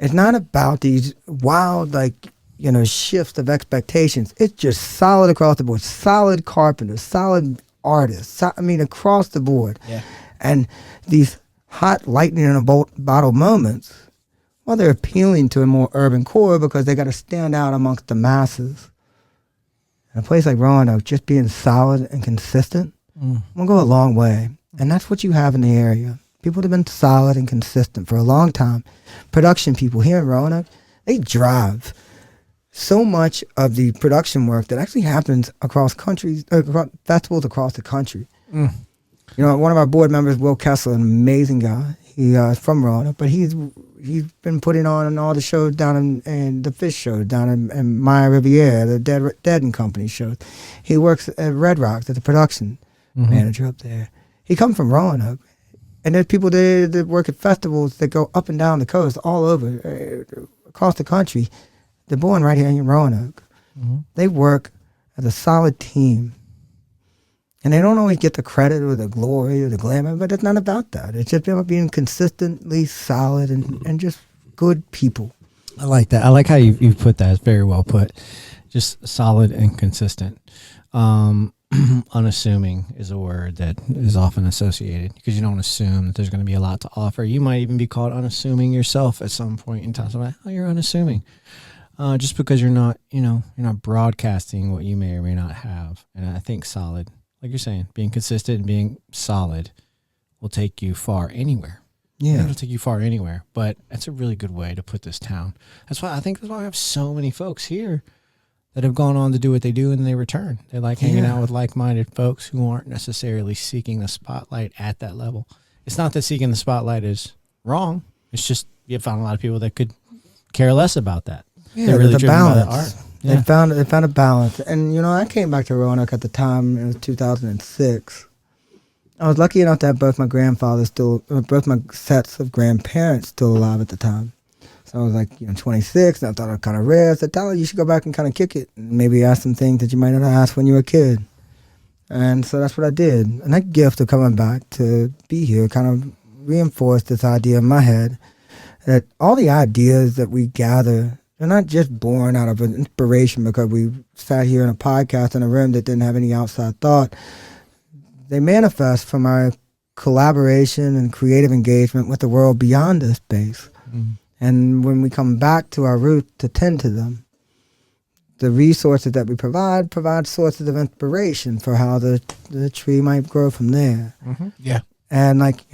It's not about these wild, like, you know, shifts of expectations. It's just solid across the board, solid carpenters, solid artists. Across the board. Yeah. And these hot lightning in a bottle moments, well, they're appealing to a more urban core because they got to stand out amongst the masses. In a place like Roanoke, just being solid and consistent will go a long way. And that's what you have in the area. People that have been solid and consistent for a long time. Production people here in Roanoke, they drive so much of the production work that actually happens across countries, festivals across the country. You know, one of our board members, Will Kessler, an amazing guy. He's from Roanoke, but he's been putting on all the shows down in the Fish shows down in Maya Riviera, the Dead and Company shows. He works at Red Rocks as the production manager up there. He comes from Roanoke, and there's people there that work at festivals that go up and down the coast, all over, across the country. They're born right here in Roanoke. They work as a solid team. And they don't always get the credit or the glory or the glamour, but it's not about that. It's just about being consistently solid and just good people. I like that. I like how you put that. It's very well put. Just solid and consistent. Unassuming is a word that is often associated because you don't assume that there's going to be a lot to offer. You might even be called unassuming yourself at some point in time. So like, oh, you're unassuming. Just because you're not broadcasting what you may or may not have. And I think solid, like you're saying, being consistent and being solid will take you far anywhere. Yeah. It'll take you far anywhere. But that's a really good way to put this town. That's why we have so many folks here that have gone on to do what they do and they return. They like hanging out with like-minded folks who aren't necessarily seeking the spotlight at that level. It's not that seeking the spotlight is wrong. It's just you found a lot of people that could care less about that. Yeah, they're really the driven balance. by the art. Yeah. They found a balance. And, you know, I came back to Roanoke at the time, it was 2006. I was lucky enough to have both my sets of grandparents still alive at the time. So I was like, 26, and I thought I was kind of rare. I said, Tyler, you should go back and kind of kick it and maybe ask some things that you might not have asked when you were a kid. And so that's what I did. And that gift of coming back to be here kind of reinforced this idea in my head that all the ideas that we gather, they're not just born out of an inspiration because we sat here in a podcast in a room that didn't have any outside thought. They manifest from our collaboration and creative engagement with the world beyond this space. And when we come back to our roots to tend to them, the resources that we provide sources of inspiration for how the tree might grow from there. Yeah. And like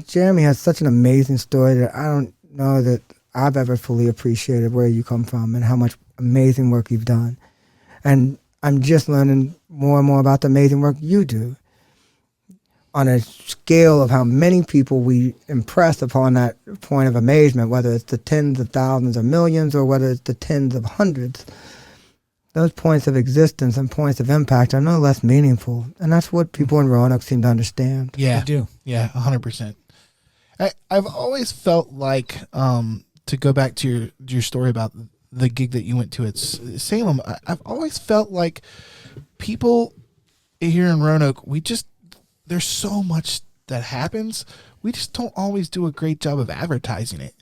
Jeremy has such an amazing story that I don't know that I've ever fully appreciated where you come from and how much amazing work you've done. And I'm just learning more and more about the amazing work you do on a scale of how many people we impress upon that point of amazement, whether it's the tens of thousands or millions or whether it's the tens of hundreds. Those points of existence and points of impact are no less meaningful. And that's what people in Roanoke seem to understand. Yeah. They do. Yeah, 100%. I've always felt like, to go back to your story about the gig that you went to at Salem, I've always felt like people here in Roanoke, we just there's so much that happens. We just don't always do a great job of advertising it.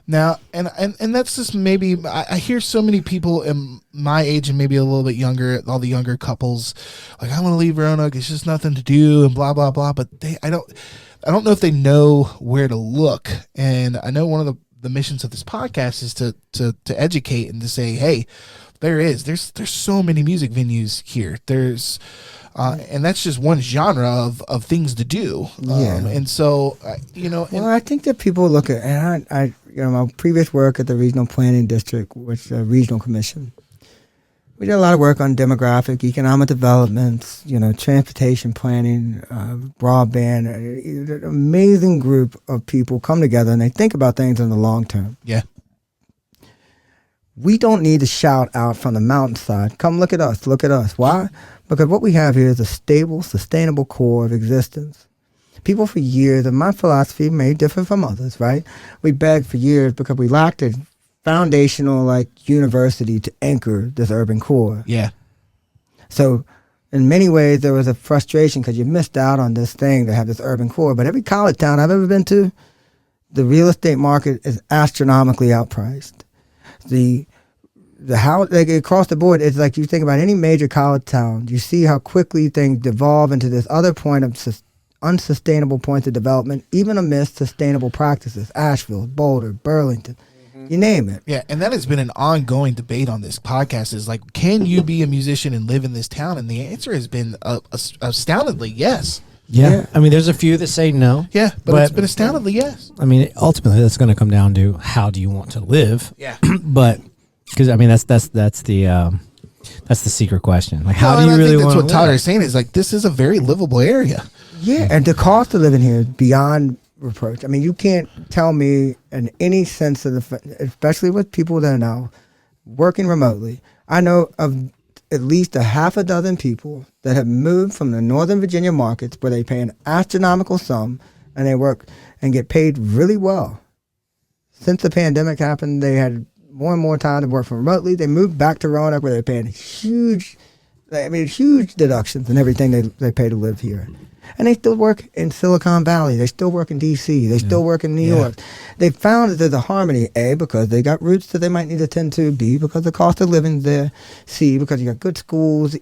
Now, and that's just maybe, I hear so many people in my age and maybe a little bit younger, all the younger couples, like, I want to leave Roanoke, it's just nothing to do and blah, blah, blah. But I don't know if they know where to look. And I know one of the missions of this podcast is to educate and to say, hey, there's so many music venues here. There's, and that's just one genre of things to do. And so, Well, I think that people look at, and I my previous work at the Regional Planning District, which Regional Commission, we did a lot of work on demographic, economic developments, transportation planning, broadband. An amazing group of people come together and they think about things in the long term. Yeah. We don't need to shout out from the mountainside, come look at us, look at us. Why? Because what we have here is a stable, sustainable core of existence. People for years, and my philosophy may differ from others, right? We begged for years because we lacked a foundational university to anchor this urban core. Yeah. So in many ways, there was a frustration because you missed out on this thing to have this urban core. But every college town I've ever been to, the real estate market is astronomically outpriced. The how across the board, it's like you think about any major college town, you see how quickly things devolve into this other point of unsustainable points of development, even amidst sustainable practices. Asheville, Boulder, Burlington, you name it. Yeah, and that has been an ongoing debate on this podcast is like, can you be a musician and live in this town? And the answer has been astoundingly yes. Yeah. I mean, there's a few that say no. Yeah, but it's been astoundingly yes. I mean, ultimately, that's going to come down to how do you want to live? Yeah. But because I mean, that's the secret question. Like, how do you really want to live? That's what Tyler is saying is like, this is a very livable area. Yeah, and the cost of living here is beyond reproach. I mean, you can't tell me in any sense of especially with people that are now working remotely. I know of at least a half a dozen people that have moved from the Northern Virginia markets where they pay an astronomical sum and they work and get paid really well. Since the pandemic happened, they had more and more time to work from remotely. They moved back to Roanoke where they're paying huge deductions and everything they pay to live here. And they still work in Silicon Valley. They still work in D.C. They still work in New York. They found that there's a harmony, A, because they got roots that they might need to tend to, B, because the cost of living is there, C, because you got good schools,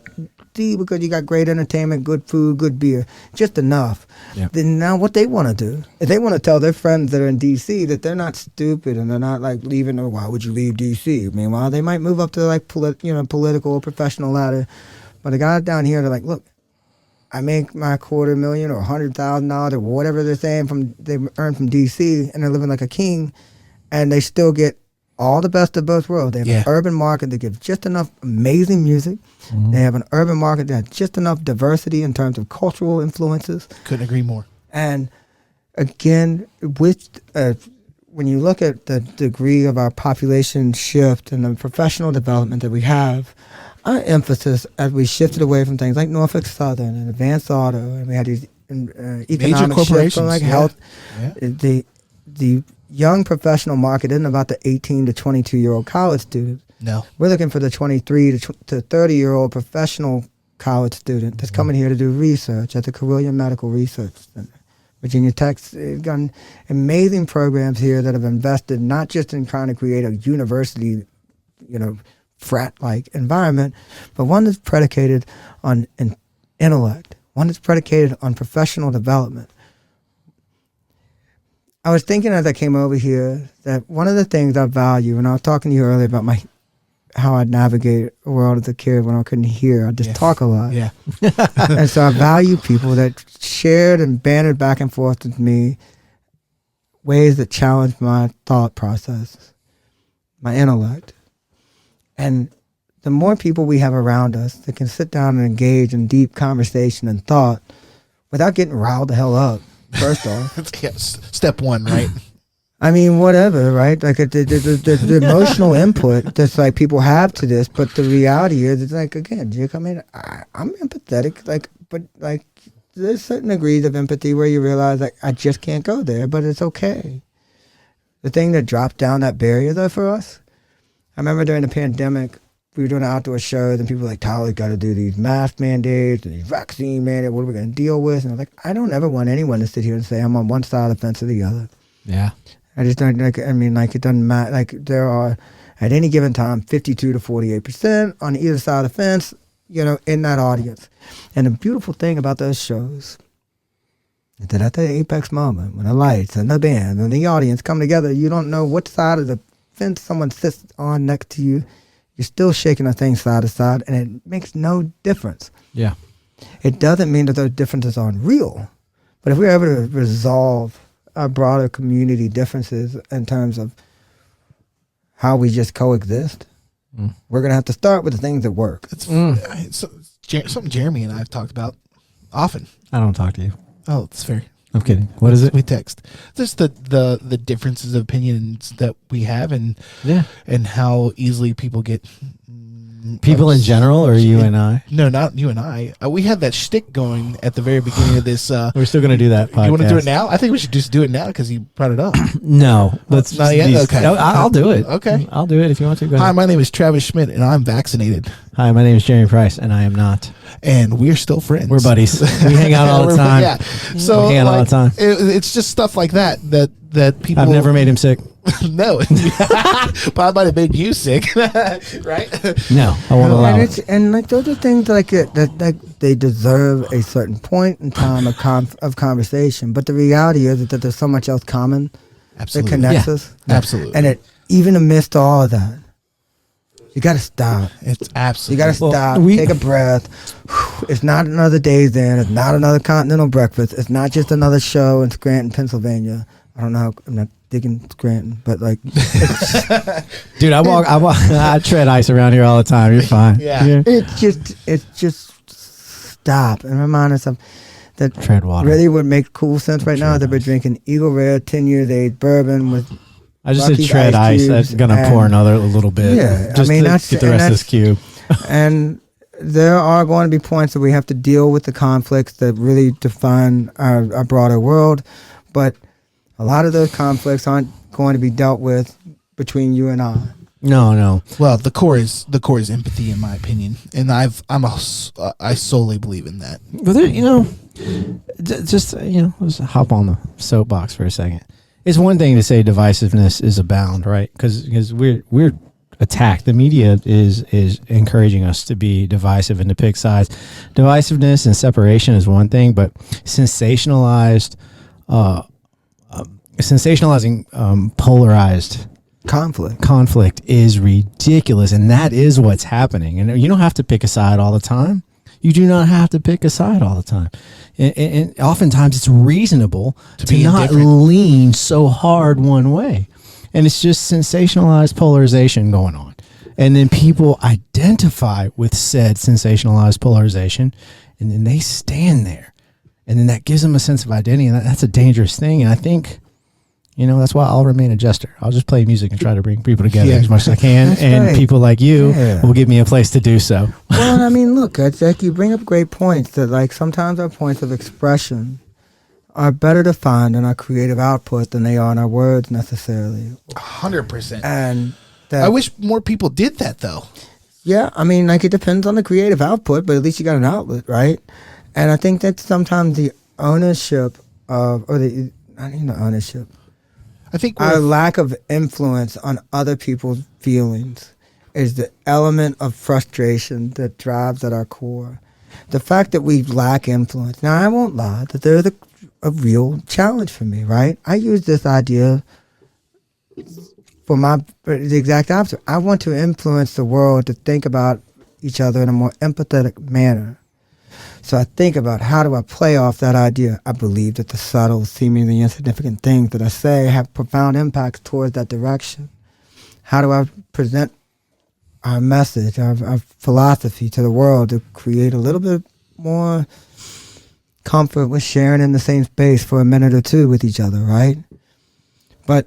D, because you got great entertainment, good food, good beer, just enough. Yeah. Then now what they want to do is they want to tell their friends that are in D.C. that they're not stupid and they're not like leaving, or why would you leave D.C.? Meanwhile, they might move up to like political or professional ladder. But the guys down here, they're like, look, I make my $250,000 or $100,000 or whatever they're saying they earn from DC, and they're living like a king, and they still get all the best of both worlds. They have an urban market that gives just enough amazing music. Mm-hmm. They have an urban market that has just enough diversity in terms of cultural influences. Couldn't agree more. And again, with when you look at the degree of our population shift and the professional development that we have, our emphasis as we shifted away from things like Norfolk Southern and Advanced Auto, and we had these economic shifts from like health. Yeah. The young professional market isn't about the 18 to 22-year-old college student. No. We're looking for the 23 to 30-year-old professional college student that's coming here to do research at the Carilion Medical Research Center. Virginia Tech's got amazing programs here that have invested not just in trying to create a university, frat-like environment, but one that's predicated on an intellect, one that's predicated on professional development. I was thinking as I came over here that one of the things I value, and I was talking to you earlier about how I navigate a world as a kid when I couldn't hear. I just talk a lot. Yeah. And so I value people that shared and bantered back and forth with me ways that challenged my thought process, my intellect. And the more people we have around us that can sit down and engage in deep conversation and thought without getting riled the hell up, first off. Step one, right? I mean, whatever, right? Like the emotional input that's like people have to this, but the reality is, it's like, again, Jake, I mean, I'm empathetic, but there's certain degrees of empathy where you realize, like, I just can't go there, but it's okay. The thing that dropped down that barrier, though, for us, I remember during the pandemic, we were doing outdoor shows, and people were like, Tyler, got to do these mask mandates and these vaccine mandates. What are we going to deal with? And I was like, I don't ever want anyone to sit here and say I'm on one side of the fence or the other. Yeah. I just don't like. I mean, like it doesn't matter. Like there are at any given time 52 to 48% on either side of the fence. In that audience. And the beautiful thing about those shows is that at the apex moment, when the lights and the band and the audience come together, you don't know what side of the fence someone sits on next to you. You're still shaking the thing side to side, and it makes no difference. Yeah. It doesn't mean that those differences aren't real. But if we're able to resolve our broader community differences in terms of how we just coexist, we're going to have to start with the things that work. It's something Jeremy and I have talked about often. I don't talk to you. Oh, it's fair. I'm kidding. What is it? We text. Just the differences of opinions that we have, and how easily people get. People in general, or you and I? No, not you and I. We had that shtick going at the very beginning of this. We're still going to do that podcast. You want to do it now? I think we should just do it now because you brought it up. No. Let's not yet? Okay. I'll do it. Okay. I'll do it if you want to. Go ahead. Hi, my name is Travis Schmidt, and I'm vaccinated. Hi, my name is Jeremy Price, and I am not. And we're still friends. We're buddies. We hang out all the time. Yeah. So we hang out all the time. It's just stuff like that people. I've never made him sick. No, but I might have made you sick, right? No, I won't allow it. And like those are things that they deserve a certain point in time of conversation. But the reality is that there's so much else common that connects us. Absolutely. And even amidst all of that, you got to stop. It's absolutely. You got to stop. Take a breath. It's not another day's in. It's not another continental breakfast. It's not just another show in Scranton, Pennsylvania. I don't know. I'm not digging Scranton, but like, dude, I tread ice around here all the time. You're fine. Yeah. It's just stop and remind us of that. Tread water. Really, would make cool sense right now is that we're drinking Eagle Rare 10 years age bourbon with. I just said tread ice. That's gonna pour another little bit. Yeah, just to get the rest of this cube. And there are going to be points that we have to deal with the conflicts that really define our broader world, but a lot of those conflicts aren't going to be dealt with between you and I. No. Well, the core is empathy, in my opinion, and I solely believe in that. But let's hop on the soapbox for a second. It's one thing to say divisiveness is abound, right? Because we're attacked. The media is encouraging us to be divisive and to pick sides. Divisiveness and separation is one thing, but sensationalizing polarized conflict is ridiculous, and that is what's happening. And you don't have to pick a side all the time. You do not have to pick a side all the time. And oftentimes it's reasonable to not lean so hard one way. And it's just sensationalized polarization going on. And then people identify with said sensationalized polarization, and then they stand there. And then that gives them a sense of identity, and that's a dangerous thing. And I think, that's why I'll remain a jester. I'll just play music and try to bring people together as much as I can. And right. People like you will give me a place to do so. Well, I mean, look, it's like you bring up great points that, like, sometimes our points of expression are better defined in our creative output than they are in our words necessarily. 100%. And I wish more people did that, though. Yeah, I mean, like, it depends on the creative output, but at least you got an outlet, right? And I think that sometimes the ownership of, not even the ownership, I think our lack of influence on other people's feelings is the element of frustration that drives at our core. The fact that we lack influence. Now, I won't lie that there's a real challenge for me, right? I use this idea for the exact opposite. I want to influence the world to think about each other in a more empathetic manner. So I think about, how do I play off that idea? I believe that the subtle, seemingly insignificant things that I say have profound impacts towards that direction. How do I present our message, our philosophy to the world to create a little bit more comfort with sharing in the same space for a minute or two with each other, right? But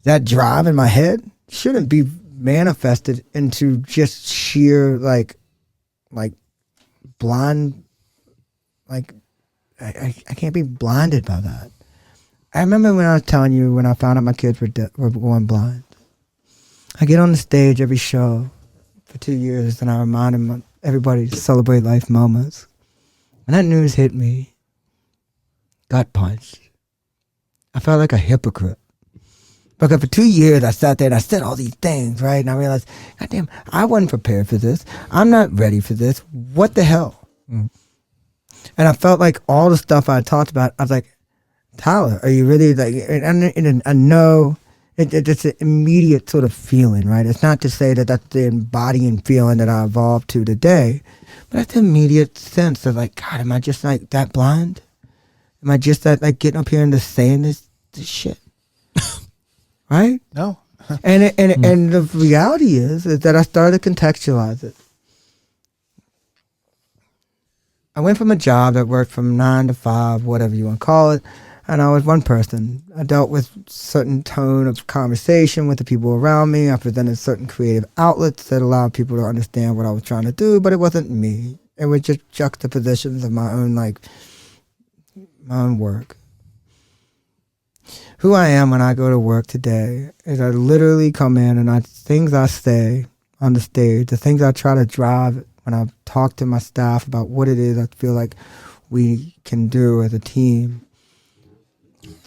that drive in my head shouldn't be manifested into just sheer like blind. Like, I can't be blinded by that. I remember when I was telling you when I found out my kids were going blind. I get on the stage every show for 2 years, and I reminded everybody to celebrate life moments. When that news hit me, gut punched. I felt like a hypocrite. Because for 2 years, I sat there and I said all these things, right? And I realized, goddamn, I wasn't prepared for this. I'm not ready for this. What the hell? Mm. And I felt like all the stuff I talked about, I was like, Tyler, are you really like, and I know it's an immediate sort of feeling, right? It's not to say that that's the embodying feeling that I evolved to today, but that's the immediate sense of like, God, am I just like that blind? Am I just that like getting up here and just saying this shit? Right? No. And the reality is that I started to contextualize it. I went from a job that worked from 9 to 5, whatever you want to call it, and I was one person. I dealt with certain tone of conversation with the people around me. I presented certain creative outlets that allowed people to understand what I was trying to do, but it wasn't me. It was just juxtapositions of my own work. Who I am when I go to work today is I literally come in and things I say on the stage, the things I try to drive when I talk to my staff about what it is I feel like we can do as a team,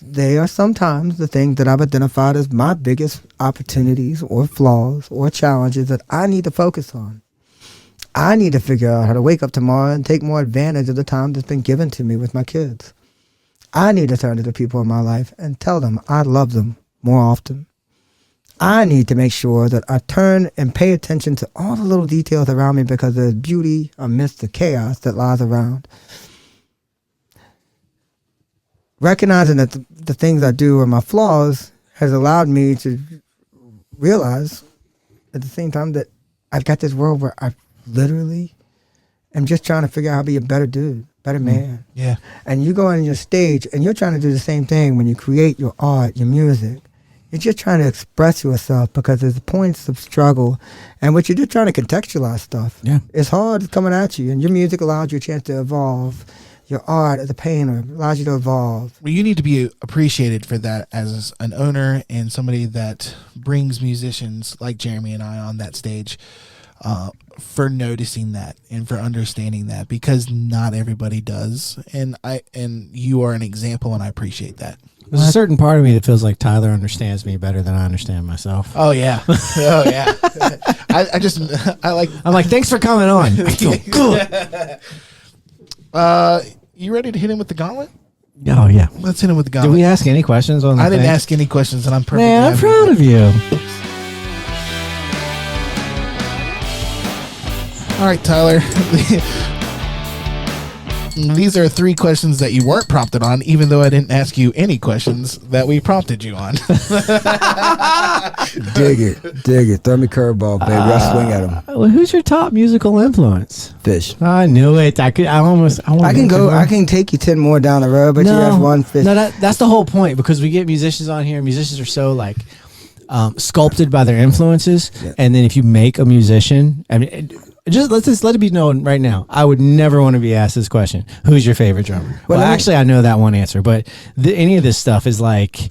they are sometimes the things that I've identified as my biggest opportunities or flaws or challenges that I need to focus on. I need to figure out how to wake up tomorrow and take more advantage of the time that's been given to me with my kids. I need to turn to the people in my life and tell them I love them more often. I need to make sure that I turn and pay attention to all the little details around me because there's beauty amidst the chaos that lies around. Recognizing that the things I do are my flaws has allowed me to realize at the same time that I've got this world where I literally am just trying to figure out how to be a better dude, better man. Yeah. And you go on your stage and you're trying to do the same thing when you create your art, your music. You're just trying to express yourself because there's points of struggle and what you're just trying to contextualize stuff. Yeah. It's hard, it's coming at you, and your music allows you a chance to evolve. Your art as a painter allows you to evolve. Well, you need to be appreciated for that as an owner and somebody that brings musicians like Jeremy and I on that stage, for noticing that and for understanding that, because not everybody does. And you are an example, and I appreciate that. There's a certain part of me that feels like Tyler understands me better than I understand myself. Oh yeah. Oh yeah. I'm like, thanks for coming on. I feel good. You ready to hit him with the gauntlet? Oh yeah. Let's hit him with the gauntlet. Did we ask any questions on the I didn't ask any questions, and I'm perfectly Man, I'm happy proud with of you. All right, Tyler. These are 3 questions that you weren't prompted on, even though I didn't ask you any questions that we prompted you on. Dig it. Throw me curveball, baby. I'll swing at him. Well, who's your top musical influence? Fish. I knew it. I can take you 10 more down the road, but you have one Fish. No, that's the whole point, because we get musicians on here. Musicians are so like sculpted by their influences, yeah. And then if you make a musician, I mean, just let it be known right now, I would never want to be asked this question: who's your favorite drummer? Well, actually, I know that one answer, but any of this stuff is like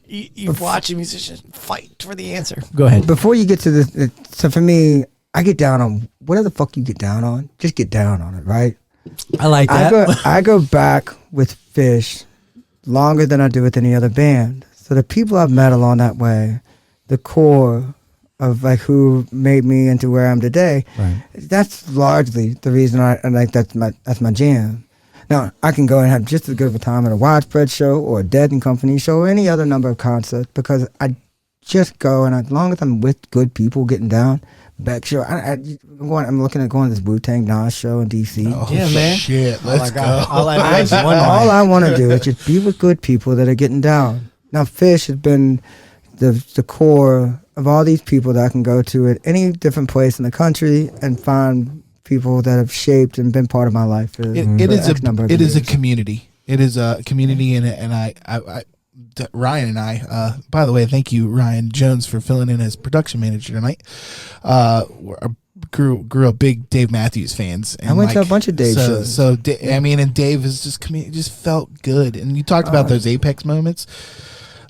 you watch a musician fight for the answer. Go ahead. Before you get to this, so for me, I get down on whatever the fuck you get down on. Just get down on it, right? I like that. I go back with Fish longer than I do with any other band. So the people I've met along that way, the core of like who made me into where I am today, right. That's largely the reason I like that's my jam. Now I can go and have just as good of a time at a Widespread show or a Dead and Company show or any other number of concerts because I just go and as long as I'm with good people getting down. Back show. I'm looking at going to this Wu-Tang Nas show in DC. Oh, yeah, man. Shit, let's go. All I want to do is just be with good people that are getting down. Now, Fish has been the core of all these people that I can go to at any different place in the country and find people that have shaped and been part of my life. It is a community. It is a community, and Ryan and I, by the way, thank you, Ryan Jones, for filling in as production manager tonight. Grew up big Dave Matthews fans. And I went to a bunch of Dave shows. And Dave is just felt good. And you talked about those apex moments.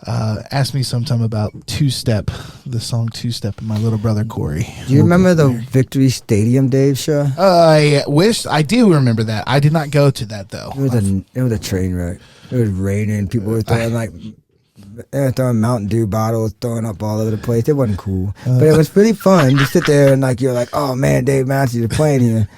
asked me sometime about Two Step, the song Two Step, and my little brother Corey. Do you remember the Victory Stadium Dave show? I do remember that. I did not go to that though. It was a train wreck. It was raining. People were throwing they were throwing Mountain Dew bottles, throwing up all over the place. It wasn't cool, but it was really fun to sit there and you're like, oh man, Dave Matthews is playing here.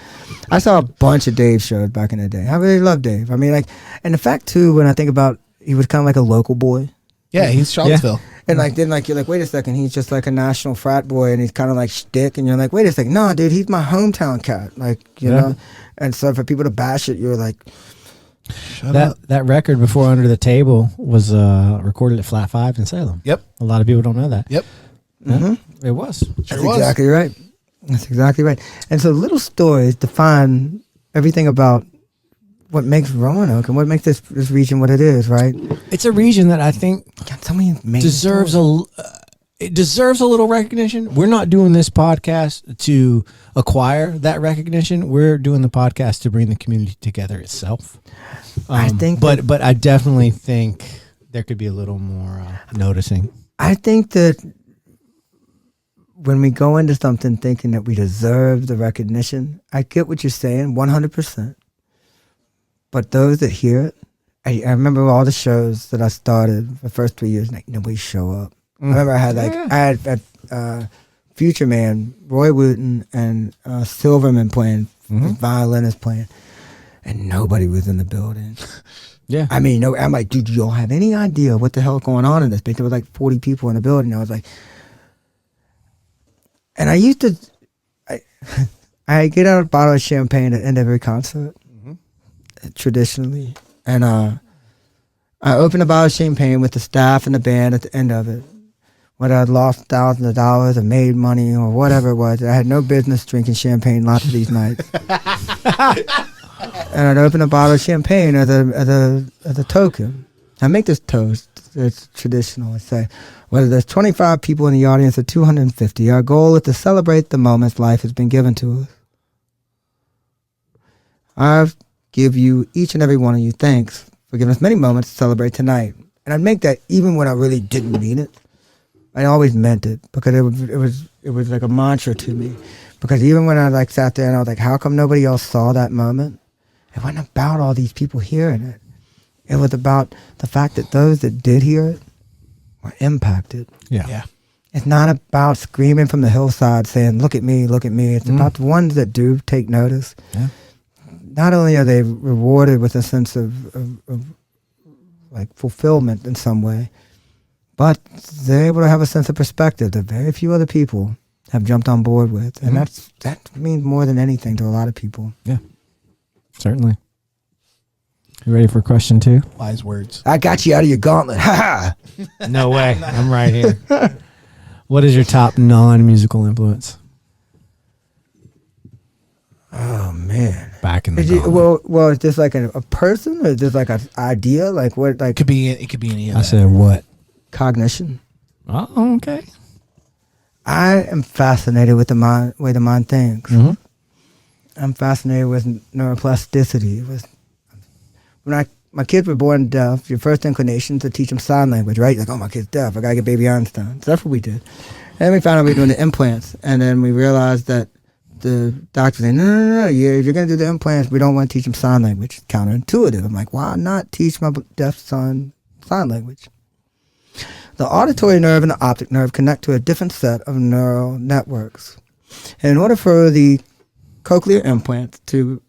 I saw a bunch of Dave shows back in the day. I really love Dave. I mean, and the fact too, when I think about, he was kind of like a local boy. Yeah, he's Charlottesville. And then you're like, wait a second, he's just like a national frat boy, and he's kind of like shtick, and you're like, wait a second, no, dude, he's my hometown cat, you know. And so for people to bash it, you're like, shut up. That record before Under the Table was recorded at Flat 5 in Salem. Yep. A lot of people don't know that. Yep. It was. That's exactly right. That's exactly right. And so little stories define everything about what makes Roanoke and what makes this region what it is, right? It's a region that I think deserves it deserves a little recognition. We're not doing this podcast to acquire that recognition. We're doing the podcast to bring the community together itself. I think, but I definitely think there could be a little more noticing. I think that when we go into something thinking that we deserve the recognition, I get what you're saying, 100%. But those that hear it, I remember all the shows that I started the first 3 years, nobody show up. I remember I had Future Man, Roy Wooten, and Silverman playing, violinist playing, and nobody was in the building. Yeah. I mean, no, I'm like, dude, do y'all have any idea what the hell going on in this place? There was like 40 people in the building. I was like, and I used to, I get out a bottle of champagne at the end of every concert, traditionally. And I opened a bottle of champagne with the staff and the band at the end of it. Whether I'd lost thousands of dollars or made money or whatever it was, I had no business drinking champagne lots of these nights. And I'd open a bottle of champagne as a token. I make this toast. It's traditional. I say, whether there's 25 people in the audience or 250, our goal is to celebrate the moments life has been given to us. I give you, each and every one of you, thanks for giving us many moments to celebrate tonight. And I'd make that even when I really didn't mean it. I always meant it because it was like a mantra to me. Because even when I sat there and I was like, how come nobody else saw that moment? It wasn't about all these people hearing it. It was about the fact that those that did hear it were impacted. Yeah. It's not about screaming from the hillside saying, look at me, look at me. It's about the ones that do take notice. Yeah. Not only are they rewarded with a sense of fulfillment in some way, but they're able to have a sense of perspective that very few other people have jumped on board with. And that means more than anything to a lot of people. Yeah, certainly. You ready for question 2? Wise words. I got you out of your gauntlet. Ha ha! No way. I'm right here. What is your top non-musical influence? Oh, man. Back in the day. Is this like a person or is this like an idea? Like what? Like It could be any of that. I said what? Cognition. Oh, okay. I am fascinated with the way the mind thinks. Mm-hmm. I'm fascinated with neuroplasticity. When my kids were born deaf, your first inclination is to teach them sign language, right? Like, oh, my kid's deaf. I got to get baby Einstein. So that's what we did. And then we found out we were doing the implants. And then we realized that the doctor was saying, no. If you're going to do the implants, we don't want to teach them sign language. It's counterintuitive. I'm like, why not teach my deaf son sign language? The auditory nerve and the optic nerve connect to a different set of neural networks. And in order for the cochlear implants to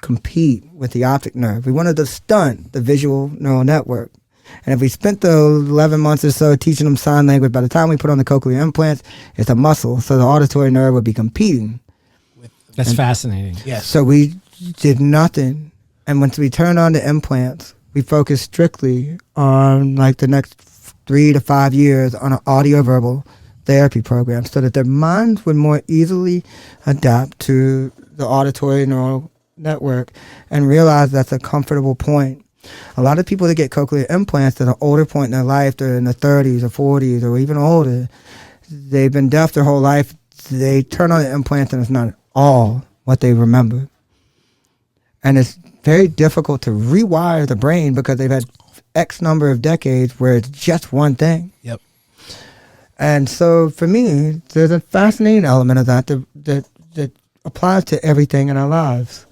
compete with the optic nerve, we wanted to stunt the visual neural network. And if we spent the 11 months or so teaching them sign language, by the time we put on the cochlear implants, it's a muscle, so the auditory nerve would be competing. That's fascinating. Yes. So we did nothing. And once we turned on the implants, we focused strictly on the next 3 to 5 years on an audio-verbal therapy program so that their minds would more easily adapt to the auditory neural network and realize that's a comfortable point. A lot of people that get cochlear implants at an older point in their life, they're in their 30s or 40s or even older, they've been deaf their whole life, they turn on the implants and it's not at all what they remember. And it's very difficult to rewire the brain because they've had X number of decades where it's just one thing. Yep. And so for me, there's a fascinating element of that applies to everything in our lives.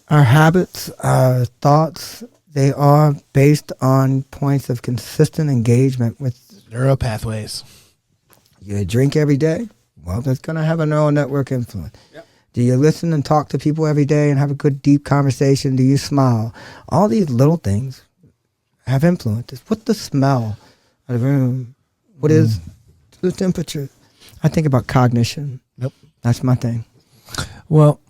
Our habits, our thoughts, they are based on points of consistent engagement with neural pathways. You drink every day? Well, that's going to have a neural network influence. Yep. Do you listen and talk to people every day and have a good, deep conversation? Do you smile? All these little things have influence. What's the smell of the room? What is the temperature? I think about cognition. Yep. That's my thing. Well,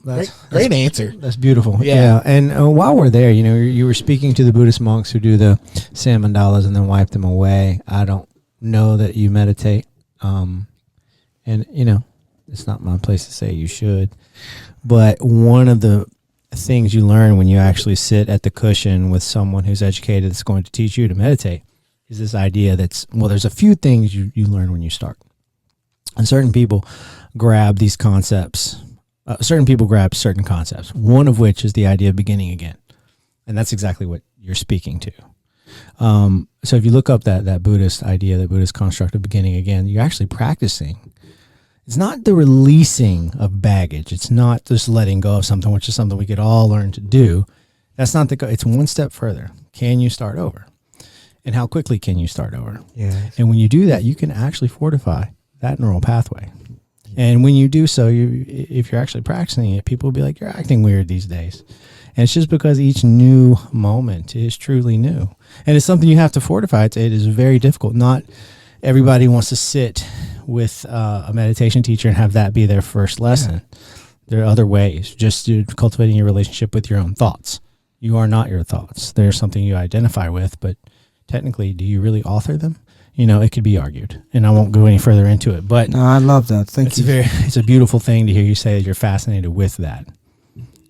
great answer. That's beautiful. Yeah. And while we're there, you were speaking to the Buddhist monks who do the sand mandalas and then wipe them away. I don't know that you meditate. And it's not my place to say you should. But one of the things you learn when you actually sit at the cushion with someone who's educated that's going to teach you to meditate is this idea there's a few things you learn when you start. And certain people grab these concepts. Certain people grab certain concepts, one of which is the idea of beginning again. And that's exactly what you're speaking to. So if you look up that Buddhist idea, that Buddhist construct of beginning again, you're actually practicing. It's not the releasing of baggage. It's not just letting go of something, which is something we could all learn to do. That's not it's one step further. Can you start over? And how quickly can you start over? Yes. And when you do that, you can actually fortify that neural pathway. And when you do so, if you're actually practicing it, people will be like, you're acting weird these days. And it's just because each new moment is truly new. And it's something you have to fortify. It is very difficult. Not everybody wants to sit with a meditation teacher and have that be their first lesson. Yeah. There are other ways. Just cultivating your relationship with your own thoughts. You are not your thoughts. They're something you identify with, but technically, do you really author them? It could be argued, and I won't go any further into it. But no, I love that. Thank you. It's a beautiful thing to hear you say that you're fascinated with that.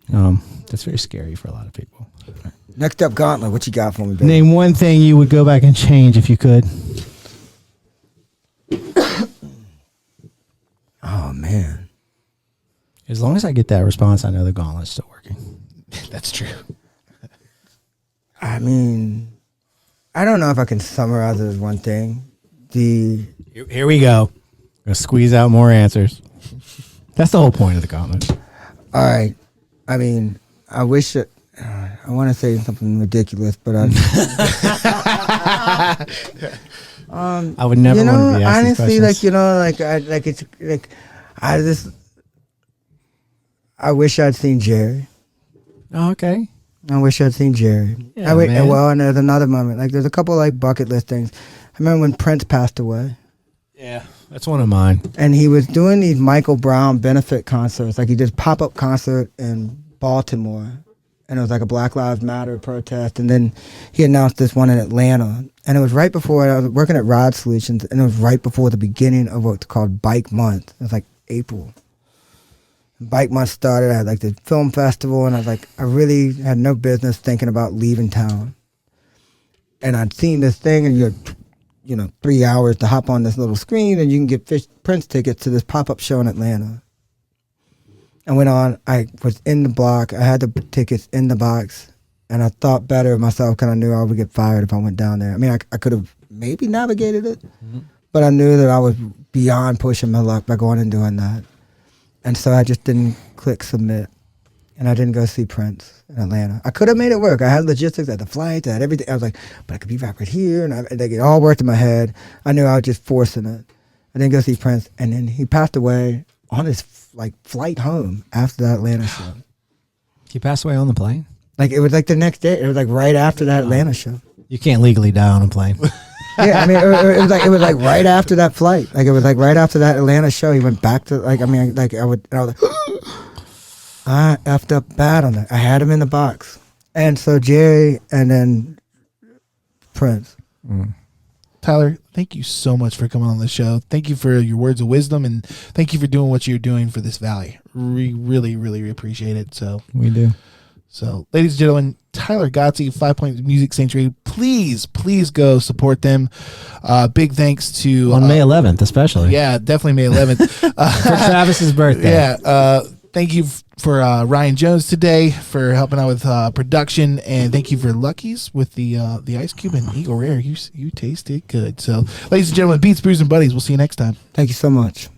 That's very scary for a lot of people. Next up, Gauntlet. What you got for me, baby? Name one thing you would go back and change if you could. Oh, man. As long as I get that response, I know the Gauntlet's still working. That's true. I mean, I don't know if I can summarize it as one thing. Here we go. Gonna squeeze out more answers. That's the whole point of the Gauntlet. All right. I mean, I wish that I want to say something ridiculous, but I would never want to be asked honestly, I wish I'd seen Jerry. Oh, okay. I wish I'd seen Jerry. Yeah, and there's another moment. There's a couple bucket list things. I remember when Prince passed away. Yeah, that's one of mine. And he was doing these Michael Brown benefit concerts. He did pop-up concert in Baltimore. And it was a Black Lives Matter protest. And then he announced this one in Atlanta. And it was right before, I was working at Rod Solutions, and it was right before the beginning of what's called Bike Month. It was April. Bike Month started. I had the film festival, and I really had no business thinking about leaving town. And I'd seen this thing, and you had 3 hours to hop on this little screen, and you can get Prince tickets to this pop-up show in Atlanta. I went on. I was in the block. I had the tickets in the box, and I thought better of myself because I knew I would get fired if I went down there. I mean, I could have maybe navigated it, but I knew that I was beyond pushing my luck by going and doing that. And so I just didn't click submit, and I didn't go see Prince in Atlanta. I could have made it work. I had logistics, I had the flights, I had everything. I was but I could be back right here, and it all worked in my head. I knew I was just forcing it. I didn't go see Prince, and then he passed away on his flight home after that Atlanta show. He passed away on the plane? It was the next day. It was right after that Atlanta show. You can't legally die on a plane. Yeah, I mean, it was right after that flight. It was right after that Atlanta show. He went back to I was I effed up bad on that. I had him in the box, and so Jerry, and then Prince. Tyler, thank you so much for coming on the show. Thank you for your words of wisdom, and thank you for doing what you're doing for this valley. We really, really appreciate it. So we do. So, ladies and gentlemen, Tyler Godsey, 5 Point Music Sanctuary. Please go support them. Big thanks to on May 11th, especially. Yeah, definitely May 11th for Travis's birthday. Yeah. Thank you for Ryan Jones today for helping out with production, and thank you for Lucky's with the Ice Cube and Eagle Rare. You tasted good. So, ladies and gentlemen, Beats, Brews, and Buddies. We'll see you next time. Thank you so much.